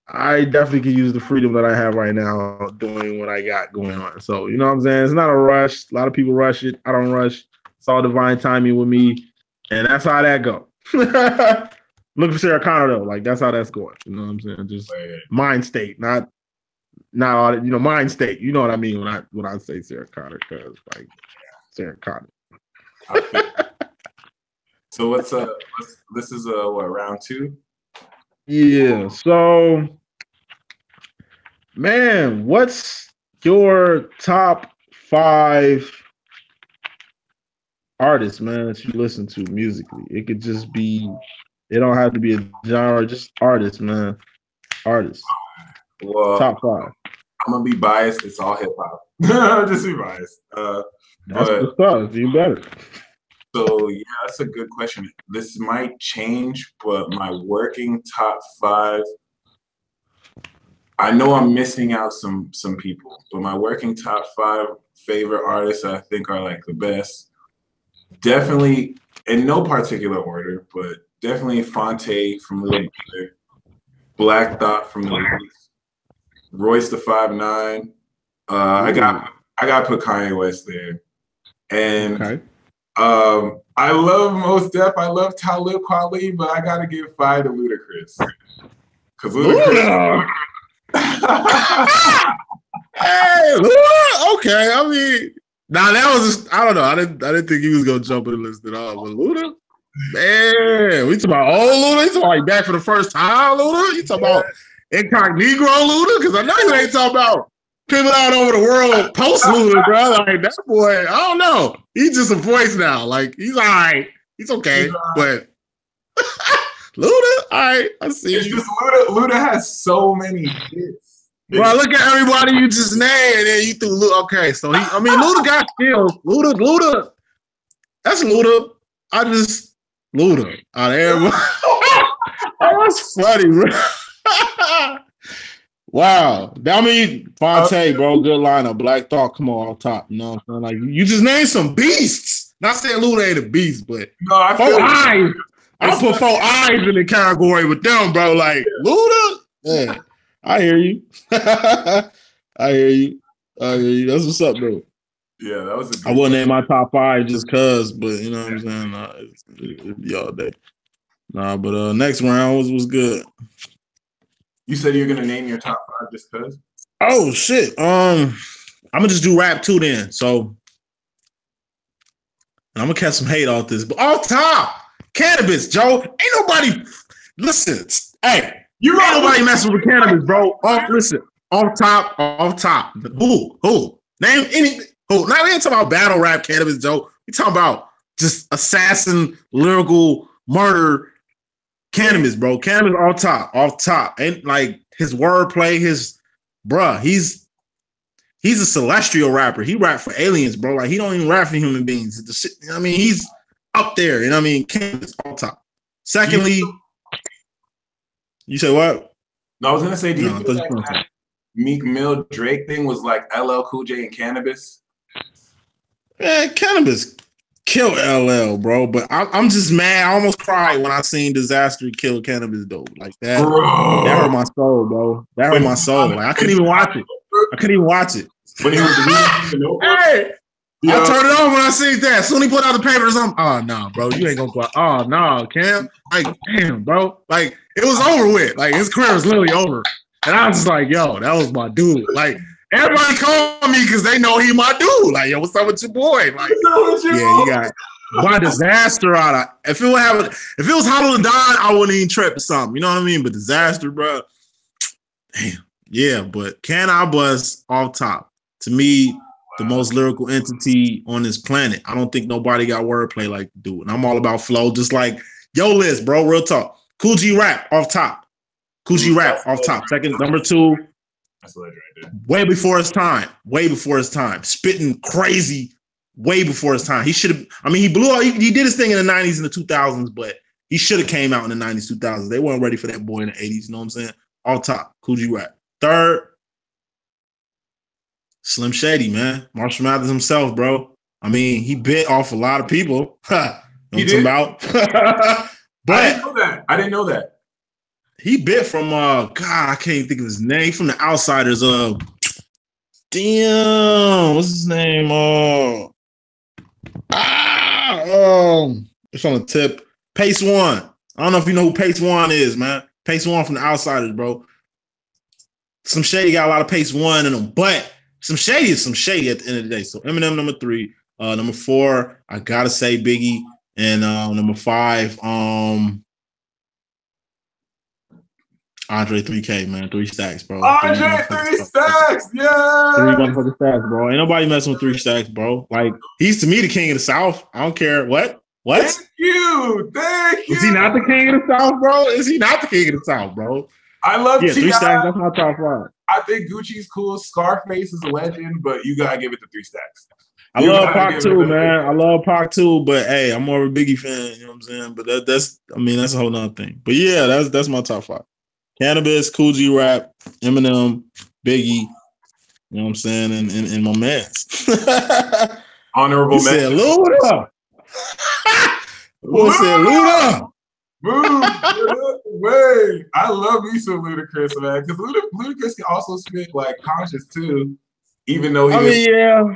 I definitely could use the freedom that I have right now doing what I got going on. So, you know what I'm saying? It's not a rush. A lot of people rush it. I don't rush. It's all divine timing with me, and that's how that go. Looking for Sarah Connor though, like that's how that's going. You know what I'm saying? Just mind state, not all. You know, mind state. You know what I mean when I say Sarah Connor, because like Sarah Connor. So this is what, round 2? Yeah. So, man, what's your top 5 artists, man, that you listen to musically? It could just be, it don't have to be a genre, just artists, man. Artists. Well, top 5. I'm gonna be biased. It's all hip hop. Just be biased. That's the stuff. You better. So yeah, that's a good question. This might change, but my working top 5, I know I'm missing out some people, but my working top 5 favorite artists I think are like the best. Definitely, in no particular order, but definitely Phonte from Lil Peter, Black Thought from the Roots, Royce the 5'9". I got put Kanye West there, and. Okay. I love Mos Def. I love Talib Kweli, but I gotta give 5 to Ludacris. Cause Ludacris. Hey, Luda. Okay, I mean, now that was just, I don't know. I didn't think he was gonna jump in the list at all. But Luda, man, we talking about old Luda. You talking about like back for the first time, Luda? You talking about incognito Luda? Because I know you ain't talking about people out over the world post Luda, bro. Like that boy, I don't know. He's just a voice now. Like he's all right. He's okay. But Luda, all right. I see. It's just Luda has so many hits. Bro, look at everybody you just named, and then you threw Luda. Okay, so Luda got skills. Luda. That's Luda. Luda out of everybody. Oh, that's funny, bro. Wow. I mean, Phonte, bro, good lineup. Black Thought, come on top. You know what I'm saying? Like, you just named some beasts. Not saying Luda ain't a beast, but no, I Four Eyes. I put Four Eyes in the category with them, bro. Like, Luda? Yeah. I hear you. I hear you. That's what's up, bro. Yeah, that was I wouldn't name my top 5 just cuz, but you know what I'm saying? It'd be all day. Nah, but next round was good. You said you're gonna name your top 5 just cuz? Oh shit. I'm gonna just do rap too then. So I'm gonna catch some hate off this. But off top, cannabis, Joe. Ain't nobody listen. Hey, ain't nobody messing with cannabis, bro. Off top. Who? Name anything. Who? Now we ain't talking about battle rap cannabis, Joe. We talking about just assassin, lyrical murder. Cannabis, bro. Cannabis off top. And like his wordplay, he's a celestial rapper. He rap for aliens, bro. Like he don't even rap for human beings. The shit, I mean, he's up there. You know what I mean? Cannabis off top. Secondly, you say what? No, I was gonna say, do you feel like that Meek Mill Drake thing was like LL Cool J and Cannabis? Man, Cannabis kill LL, bro. But I'm just mad. I almost cried when I seen Disaster kill Cannabis, though. Like that. Bro. That hurt my soul, bro. That hurt my soul. Like I couldn't even watch it. When he was hey, I turned it off when I seen that. As soon as he put out the papers, oh no, bro, you ain't gonna go. Oh no, Cam. Like, damn, bro. Like it was over with. Like his career was literally over. And I was just like, yo, that was my dude. Like everybody called me because they know he my dude. Like, yo, what's up with your boy? Like, yeah, you got my Disaster out of. If it was Hollow the Don, I wouldn't even trip or something. You know what I mean? But Disaster, bro. Damn. Yeah, but Can I Bust off top? To me, the most lyrical entity on this planet. I don't think nobody got wordplay like the dude. And I'm all about flow, just like yo list, bro. Real talk. Kool G Rap off top. Kool G Rap off top. Second, number 2. That's what I did. Way before his time. Way before his time. Spitting crazy. Way before his time. He should have. I mean, he blew out. He did his thing in the 90s and the 2000s, but he should have came out in the 90s, 2000s. They weren't ready for that boy in the 80s. You know what I'm saying? Off top. Kool G Rap. Third, Slim Shady, man. Marshall Mathers himself, bro. I mean, he bit off a lot of people. He did. About. But I didn't know that. He bit from God, I can't think of his name. From the Outsiders. Damn, what's his name? It's on the tip. Pace One. I don't know if you know who Pace One is, man. Pace One from the Outsiders, bro. Some Shady got a lot of Pace One in him, but some Shady is some Shady at the end of the day. So Eminem number 3, number 4, I gotta say Biggie, and number 5, Andre 3K, man. 3 stacks, bro. Andre 3 stacks, yeah. 3 motherfucking stacks, bro. Ain't nobody messing with 3 stacks, bro. Like, he's to me the king of the South. I don't care what. Thank you. Is he not the king of the South, bro? Is he not the king of the South, bro? I love 3 stacks. That's my top 5. I think Gucci's cool. Scarface is a legend, but you gotta give it to 3 stacks. I love Pac too, man. I love Pac too, but hey, I'm more of a Biggie fan. You know what I'm saying? But that's a whole nother thing. But yeah, that's my top 5. Cannabis, Kool G Rap, Eminem, Biggie. You know what I'm saying? And my mans. Honorable mention. Said Luda. Boy said Luda. Wait, I love me some Ludacris, man, because Ludacris can also spit like conscious too, even though he. Yeah.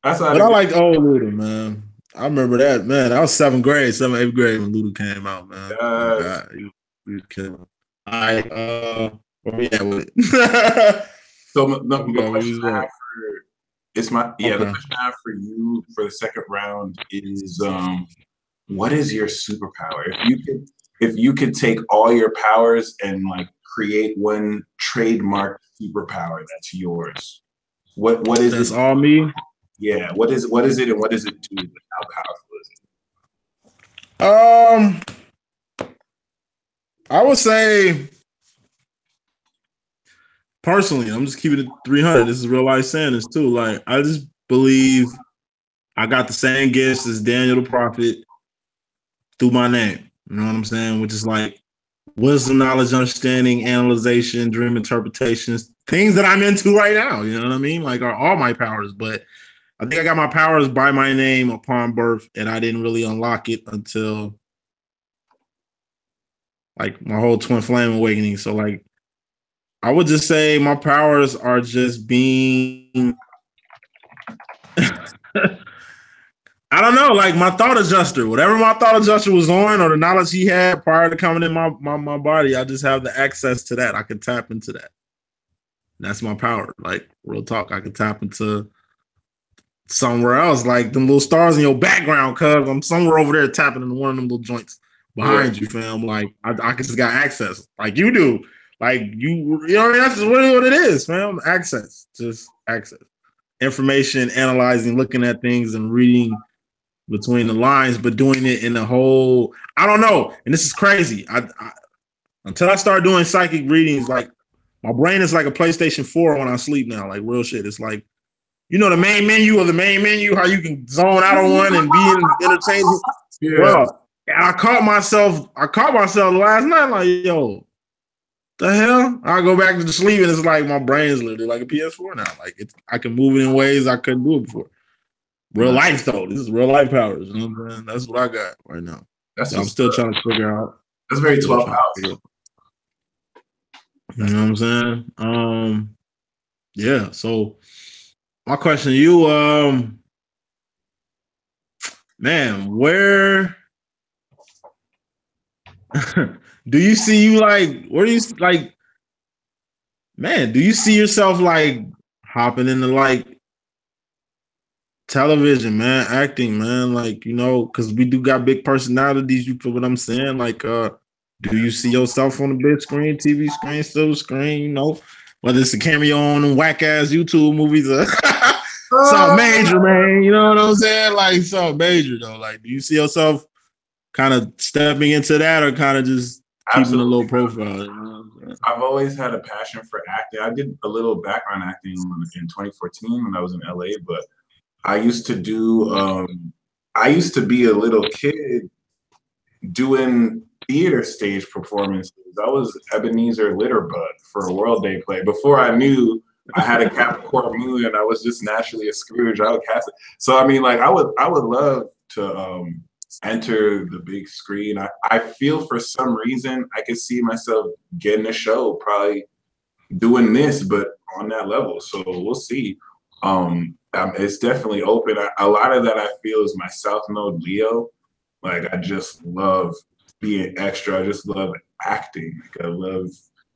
That's how. But I like old Luda, man. I remember that, man. I was 8th grade when Luda came out, man. Yes. Oh God, he was killing. All right, where we at with it? So the question I have for you for the second round is what is your superpower? If you could take all your powers and like create one trademark superpower that's yours, what is that's it? all me? Yeah, what is it and what does it do? How powerful is it? I would say personally, I'm just keeping it 300. This is real life saying this too. Like, I just believe I got the same gifts as Daniel the Prophet through my name. You know what I'm saying? Which is like wisdom, knowledge, understanding, analyzation, dream interpretations, things that I'm into right now. You know what I mean? Like, are all my powers. But I think I got my powers by my name upon birth, and I didn't really unlock it until like my whole twin flame awakening. So like, I would just say my powers are just being, I don't know, like my thought adjuster, whatever my thought adjuster was on or the knowledge he had prior to coming in my body, I just have the access to that. I can tap into that. That's my power. Like, real talk, I can tap into somewhere else, like them little stars in your background, cuz I'm somewhere over there tapping into one of them little joints behind you, fam. Like, I can just got access like you do. Like, you know what I mean? That's just what it is, fam. Access. Just access. Information, analyzing, looking at things and reading between the lines, but doing it in a whole, I don't know. And this is crazy. I until I start doing psychic readings, like my brain is like a PlayStation 4 when I sleep now. Like, real shit. It's like, you know, the main menu, how you can zone out on one and be entertaining. Yeah. Bro, I caught myself last night, like, yo, the hell? I go back to sleep and it's like my brain is literally like a PS4 now. Like, I can move it in ways I couldn't do it before. Real life though. This is real life powers. You know what I'm saying? That's what I got right now. I'm still trying to figure out. That's very 12th house. You know what I'm saying? Yeah. So my question to you, man, where do you see you like? Where do you like? Man, do you see yourself like hopping into like television, man, acting, man? Like, you know, because we do got big personalities. You feel what I'm saying? Like, do you see yourself on the big screen, TV screen, silver screen? You know, whether it's a cameo on whack ass YouTube movies, something major, man. You know what I'm saying? Like something major though. Like, do you see yourself kind of stepping into that, or kind of just keeping a low profile? You know, I've always had a passion for acting. I did a little background acting in 2014 when I was in LA, but I used to do. I used to be a little kid doing theater stage performances. I was Ebenezer Litterbug for a World Day play. Before I knew I had a Capricorn moon and I was just naturally a Scrooge, I would cast it. So I mean, like I would love to enter the big screen. I feel for some reason I could see myself getting a show, probably doing this, but on that level. So we'll see. It's definitely open. A lot of that I feel is my South Node Leo. Like I just love being extra. I just love acting. Like I love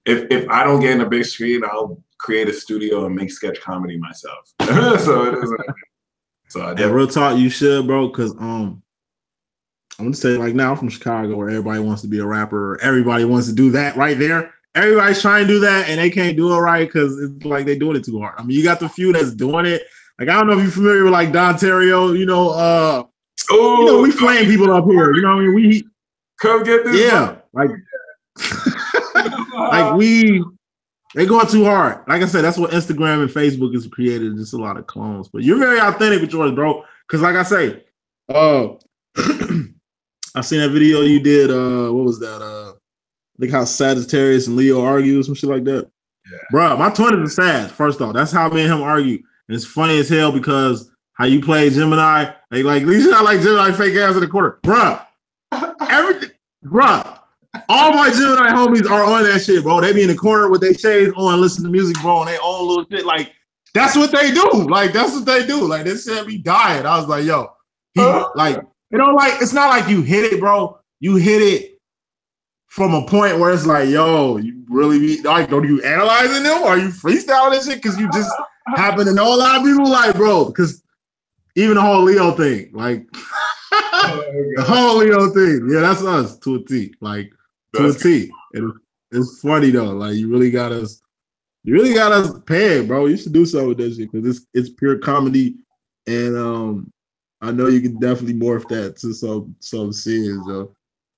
if I don't get in a big screen, I'll create a studio and make sketch comedy myself. So it is. So I real talk, you should, bro. Because I'm gonna say, like, now I'm from Chicago, where everybody wants to be a rapper. Everybody wants to do that right there. Everybody's trying to do that, and they can't do it right because it's like they're doing it too hard. I mean, you got the few that's doing it. Like, I don't know if you're familiar with like Don Terrio. You know, we flame people up here. You know what I mean? We come get this. Yeah, like, they're going too hard. Like I said, that's what Instagram and Facebook has created. Just a lot of clones. But you're very authentic with yours, bro. Because like I say, I seen that video you did. What was that? Like how Sagittarius and Leo argue or some shit like that. Yeah. Bro, my twin is a Sag. First off, that's how me and him argue. And it's funny as hell because how you play Gemini, like at least I like Gemini fake ass in the corner, bro. Everything, bro. All my Gemini homies are on that shit, bro. They be in the corner with their shades on, listen to music, bro, and they own little shit. Like that's what they do. Like that's what they do. Like this shit be dying. I was like, yo, like you know, like it's not like you hit it, bro. You hit it from a point where it's like, yo, you really be like, don't you analyzing them? Or are you freestyling this shit? Because you just happen to know a lot of people, like, bro, because even the whole Leo thing, like the whole Leo thing, yeah, that's us to a T, like to a T. It's funny though, like you really got us pegged, bro. You should do something with that shit because it's pure comedy, and I know you can definitely morph that to some scenes, though.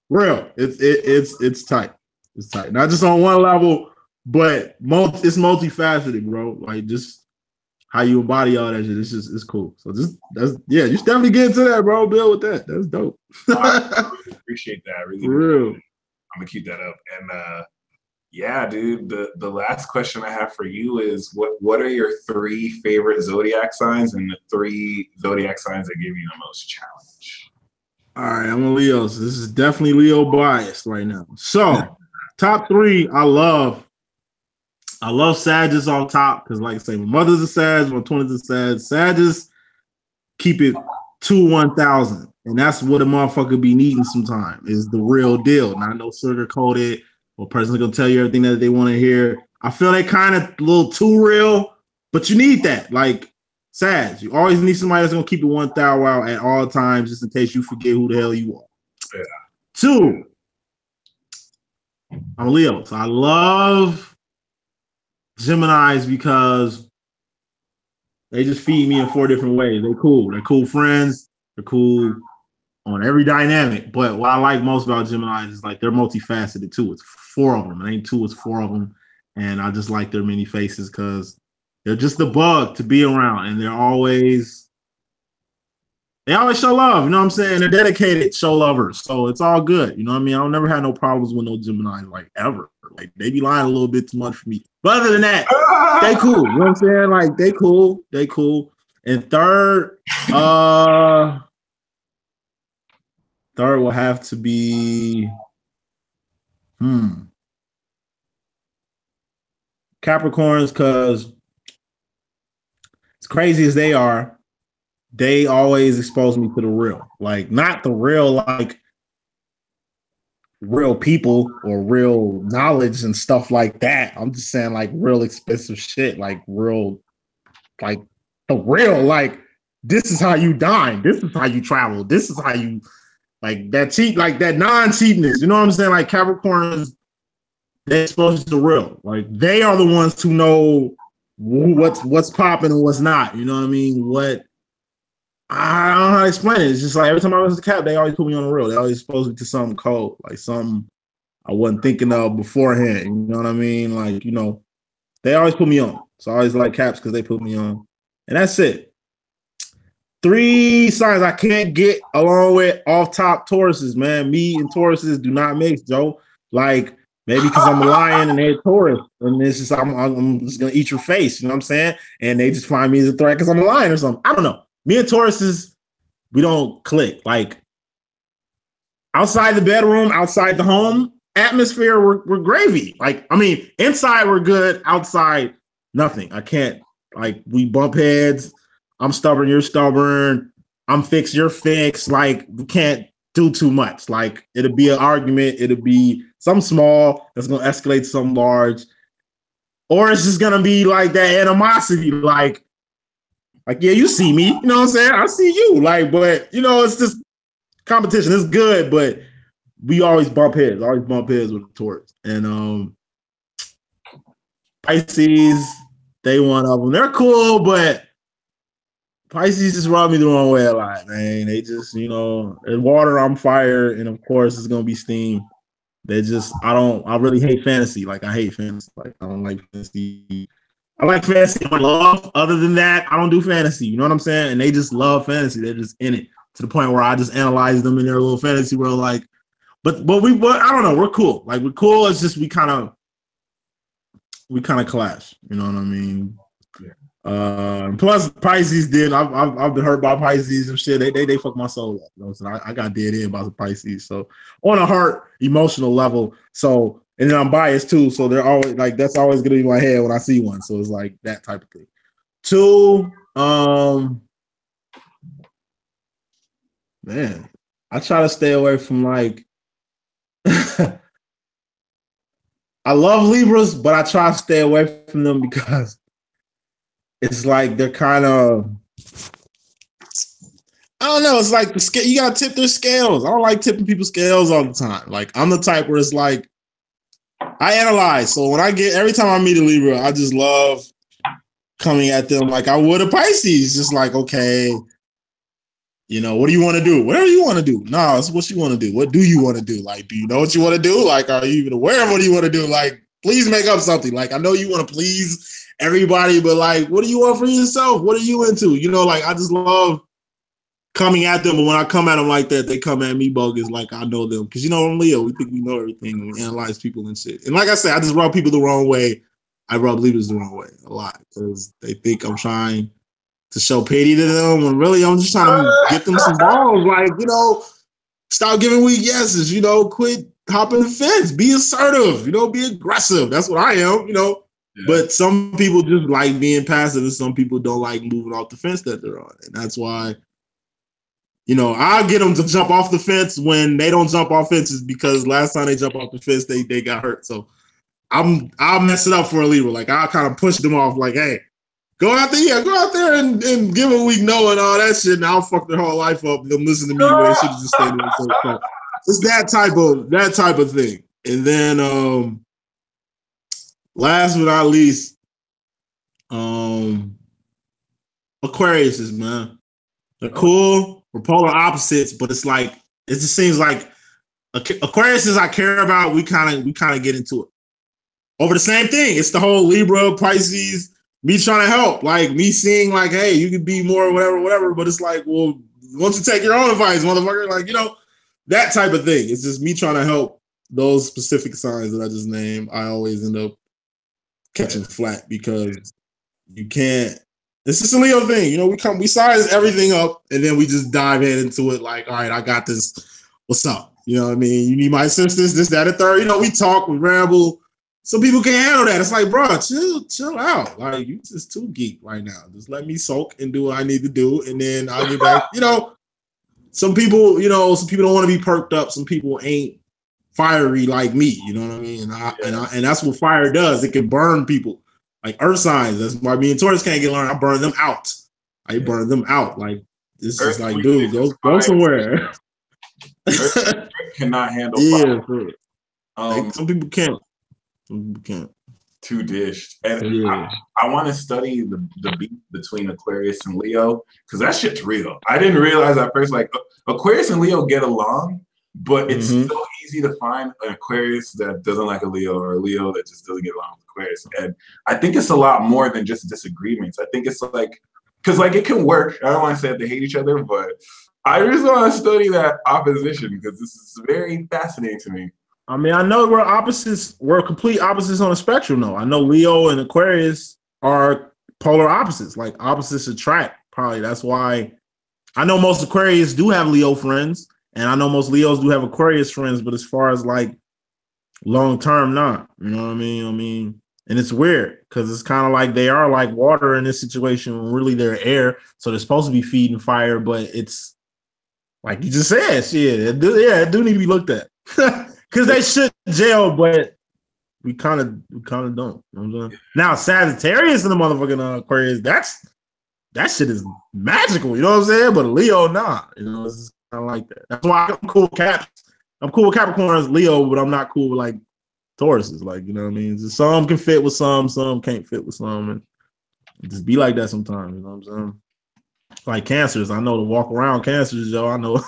Real, it's tight. It's tight. Not just on one level, but it's multifaceted, bro. Like just how you embody all that shit. It's cool. So you should definitely get into that, bro. Build with that. That's dope. I really appreciate that. I really real. I'm gonna keep that up. And yeah, dude. The last question I have for you is what are your 3 favorite zodiac signs and the 3 zodiac signs that give you the most challenge? All right, I'm a Leo, so this is definitely Leo biased right now. So, top 3, I love Sagittarius on top because, like I say, my mother's a Sag, my twin is a Sag. Sagittarius keep it to 1,000, and that's what a motherfucker be needing sometimes is the real deal, not no sugar coated or person's gonna tell you everything that they want to hear. I feel they kind of a little too real, but you need that, like. Sag, you always need somebody that's gonna keep it 1,000 at all times, just in case you forget who the hell you are. Yeah. 2, I'm a Leo, so I love Geminis because they just feed me in 4 different ways. They're cool. They're cool friends. They're cool on every dynamic. But what I like most about Geminis is like they're multifaceted too. It's 4 of them. It ain't 2, it's 4 of them. And I just like their many faces because they're just the bug to be around, and they always show love. You know what I'm saying? They're dedicated show lovers, so it's all good. You know what I mean? I don't never had no problems with no Gemini, like ever. Like they be lying a little bit too much for me, but other than that, they cool. You know what I'm saying? Like they cool. And third will have to be Capricorns, because crazy as they are, they always expose me to the real. Like, not the real, like real people or real knowledge and stuff like that. I'm just saying, like, real expensive shit, like real, like the real, like, this is how you dine, this is how you travel, this is how you, like, that cheap, like that non-cheapness. You know what I'm saying? Like Capricorns, they expose you to the real. Like, they are the ones who know what's popping and what's not. You know what I mean? I don't know how to explain it. It's just like every time I was a Cap, they always put me on the reel. They always expose me to something cold, like something I wasn't thinking of beforehand. You know what I mean? Like, they always put me on. So I always like Caps because they put me on. And that's it. 3 signs I can't get along with off top Tauruses, man. Me and Tauruses do not mix, Joe. Like, maybe because I'm a lion and they're Taurus. And it's just, I'm just going to eat your face. You know what I'm saying? And they just find me as a threat because I'm a lion or something. I don't know. Me and Tauruses, we don't click. Like, outside the bedroom, outside the home atmosphere, we're gravy. Like, I mean, inside we're good. Outside, nothing. I can't, like, we bump heads. I'm stubborn, you're stubborn. I'm fixed, you're fixed. Like, we can't do too much. Like, it'll be an argument. It'll be something small that's going to escalate to something large. Or it's just going to be like that animosity. Like, yeah, you see me. You know what I'm saying? I see you. Like, but, it's just competition. It's good, but we always bump heads. Always bump heads with the Taurus. And Pisces, they one of them. They're cool, but Pisces just rub me the wrong way a lot, man. They just, in water, I'm fire, and of course, it's gonna be steam. They just, I really hate fantasy. Like, I hate fantasy. Like, I don't like fantasy. I like fantasy. I love. Other than that, I don't do fantasy. You know what I'm saying? And they just love fantasy. They're just in it to the point where I just analyze them in their little fantasy world. Like, but I don't know. We're cool. Like, we're cool. It's just we kind of clash. You know what I mean? Plus Pisces did. I've been hurt by Pisces and shit. They fuck my soul up. So I got dead in by the Pisces. So on a heart emotional level. So, and then I'm biased too. So they're always like, that's always gonna be in my head when I see one. So it's like that type of thing. 2, man, I try to stay away from like. I love Libras, but I try to stay away from them because it's like they're kind of, I don't know. It's like you gotta tip their scales. I don't like tipping people's scales all the time. Like, I'm the type where it's like I analyze. So every time I meet a Libra, I just love coming at them like I would a Pisces. Just like, okay, what do you want to do? Whatever you want to do. No, it's what you want to do. What do you want to do? Like, do you know what you want to do? Like, are you even aware of what you want to do? Like, please make up something. Like, I know you want to please everybody, but like, what do you want for yourself? What are you into? Like, I just love coming at them, but when I come at them like that, they come at me bogus. Like, I know them because I'm Leo. We think we know everything. We analyze people and shit. And like I said, I just rub people the wrong way. I rub leaders the wrong way a lot because they think I'm trying to show pity to them when really I'm just trying to get them some balls. Like, stop giving weak yeses. Quit hopping the fence. Be assertive. Be aggressive. That's what I am. Yeah. But some people just like being passive, and some people don't like moving off the fence that they're on, and that's why. I'll get them to jump off the fence when they don't jump off fences because last time they jumped off the fence, they got hurt. So I'll mess it up for a Libra. Like, I'll kind of push them off. Like, hey, go out there and give a week no and all that shit, and I'll fuck their whole life up. Them listen to me when they should have just stayed in the same. It's that type of thing. And then last but not least, Aquariuses, man. They're cool. We're polar opposites, but it's like it just seems like Aquariuses I care about. We kind of get into it over the same thing. It's the whole Libra, Pisces. Me trying to help, like me seeing like, hey, you could be more whatever. But it's like, well, once you take your own advice, motherfucker, like, that type of thing. It's just me trying to help those specific signs that I just named. I always end up catching flat because you can't. This is a Leo thing. We size everything up and then we just dive into it like, all right, I got this. What's up? You know what I mean? You need my assistance, this, that, and third. We talk, we ramble. Some people can't handle that. It's like, bro, chill out. Like, you just too geek right now. Just let me soak and do what I need to do, and then I'll get back. Some people, some people don't want to be perked up. Some people ain't fiery like me. You know what I mean? And that's what fire does. It can burn people. Like earth signs. That's why me and Taurus can't get learned. I burn them out. Burn them out. Like, this is like, dude, go somewhere. Earth cannot handle fire. Some people can't. too dished. And Yeah. I want to study the beef between Aquarius and Leo because that shit's real. I didn't realize at first, like, Aquarius and Leo get along, but it's so easy to find an Aquarius that doesn't like a Leo or a Leo that just doesn't get along with Aquarius. And I think it's a lot more than just disagreements. I think it's like, because like it can work. I don't want to say that they hate each other, but I just want to study that opposition because this is very fascinating to me. I mean, I know we're opposites. We're complete opposites on the spectrum, though. I know Leo and Aquarius are polar opposites. Like opposites attract. Probably that's why I know most Aquarius do have Leo friends, and I know most Leos do have Aquarius friends. But as far as like long term, not. You know what I mean? And it's weird because it's kind of like they are like water in this situation when really they're air. So they're supposed to be feeding fire, but it's like you just said, shit. It do need to be looked at. Because they should jail, but we kind of don't. You know what I'm saying? Now Sagittarius and the motherfucking Aquarius, that shit is magical. You know what I'm saying? But Leo, nah. You know, it's kind of like that. That's why I'm cool with Caps. I'm cool with Capricorns, Leo, but I'm not cool with like Tauruses. Like, you know what I mean? Just some can fit with some can't fit with some, and just be like that sometimes. You know what I'm saying? Like Cancers, I know to walk around Cancers, yo. I know.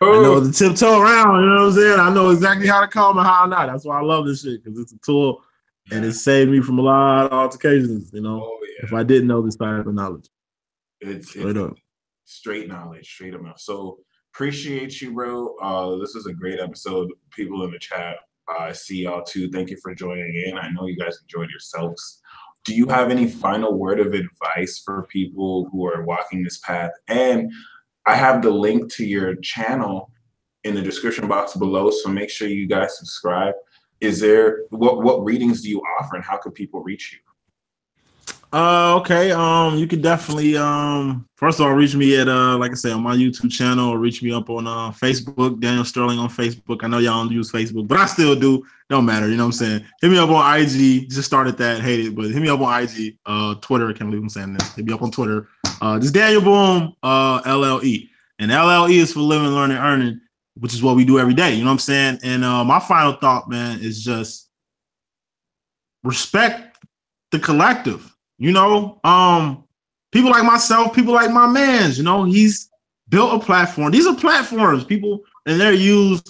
I know the tiptoe around, you know what I'm saying? I know exactly how to come and how not. That's why I love this shit, because it's a tool and it saved me from a lot of altercations, you know, if I didn't know this type of knowledge. It's straight knowledge, straight up. So appreciate you, bro. This was a great episode. People in the chat, I see y'all too. Thank you for joining in. I know you guys enjoyed yourselves. Do you have any final word of advice for people who are walking this path? And I have the link to your channel in the description box below, so make sure you guys subscribe. Is there what readings do you offer, and how can people reach you? Okay. You can definitely first of all reach me at like I said, on my YouTube channel, or reach me up on Facebook, Daniel Sterling on Facebook. I know y'all don't use Facebook, but I still do. Don't matter, you know what I'm saying? Hit me up on IG. Just started that, hate it, but hit me up on IG, Twitter. I can't believe I'm saying this. Hit me up on Twitter. Just Daniel Boom, LLE. And LLE is for living, learning, earning, which is what we do every day. You know what I'm saying? And my final thought, man, is just respect the collective. You know, people like myself, people like my mans, you know, he's built a platform. These are platforms, people, and they're used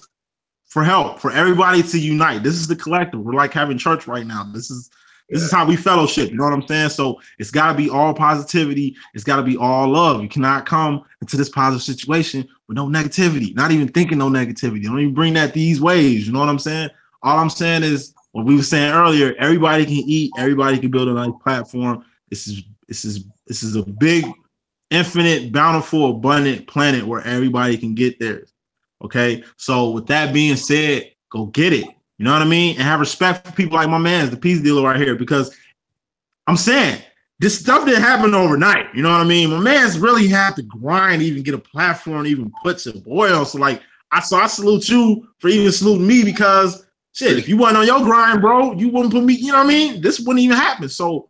for help, for everybody to unite. This is the collective. We're like having church right now. This is how we fellowship. You know what I'm saying? So it's got to be all positivity. It's got to be all love. You cannot come into this positive situation with no negativity, not even thinking no negativity. Don't even bring that these ways. You know what I'm saying? All I'm saying is what we were saying earlier. Everybody can eat. Everybody can build a nice platform. This is a big, infinite, bountiful, abundant planet where everybody can get theirs. Okay, so with that being said, go get it. You know what I mean? And have respect for people like my man, the peace dealer right here, because I'm saying this stuff didn't happen overnight. You know what I mean? My man's really had to grind, even get a platform, even put some oil. So like, I salute you for even saluting me, because shit, if you wasn't on your grind, bro, you wouldn't put me. You know what I mean? This wouldn't even happen. So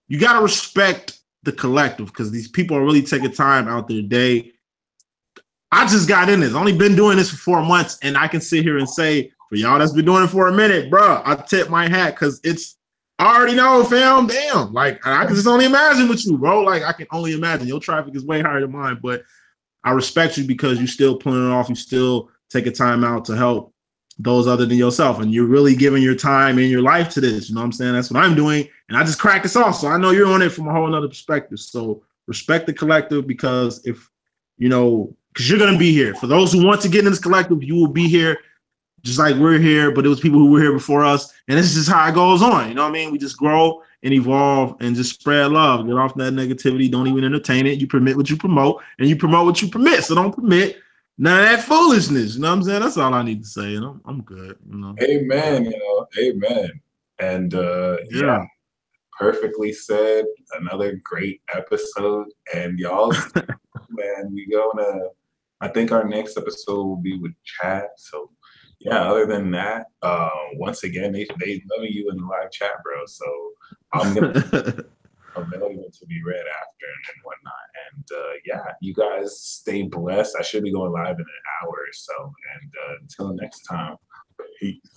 you gotta respect the collective, because these people are really taking time out their day. I just got in this. I've only been doing this for 4 months, and I can sit here and say, for y'all that's been doing it for a minute, bro, I tip my hat, because I already know, fam. Damn, like I can just only imagine with you, bro. Like I can only imagine. Your traffic is way higher than mine, but I respect you because you still pulling it off. You still taking time out to help those other than yourself, and you're really giving your time and your life to this. You know what I'm saying? That's what I'm doing, and I just cracked this off, so I know you're on it from a whole other perspective. So respect the collective, because if you know. Because you're going to be here. For those who want to get in this collective, you will be here just like we're here, but it was people who were here before us. And this is just how it goes on. You know what I mean? We just grow and evolve and just spread love. Get off that negativity. Don't even entertain it. You permit what you promote, and you promote what you permit. So don't permit none of that foolishness. You know what I'm saying? That's all I need to say. You know, I'm good. You know? Amen. You know, amen. And yeah. Perfectly said. Another great episode. And y'all, man, I think our next episode will be with Chad. So yeah, other than that, once again, they loving you in the live chat, bro. So I'm gonna available to be read after and whatnot. And yeah, you guys stay blessed. I should be going live in an hour or so. And until next time, peace.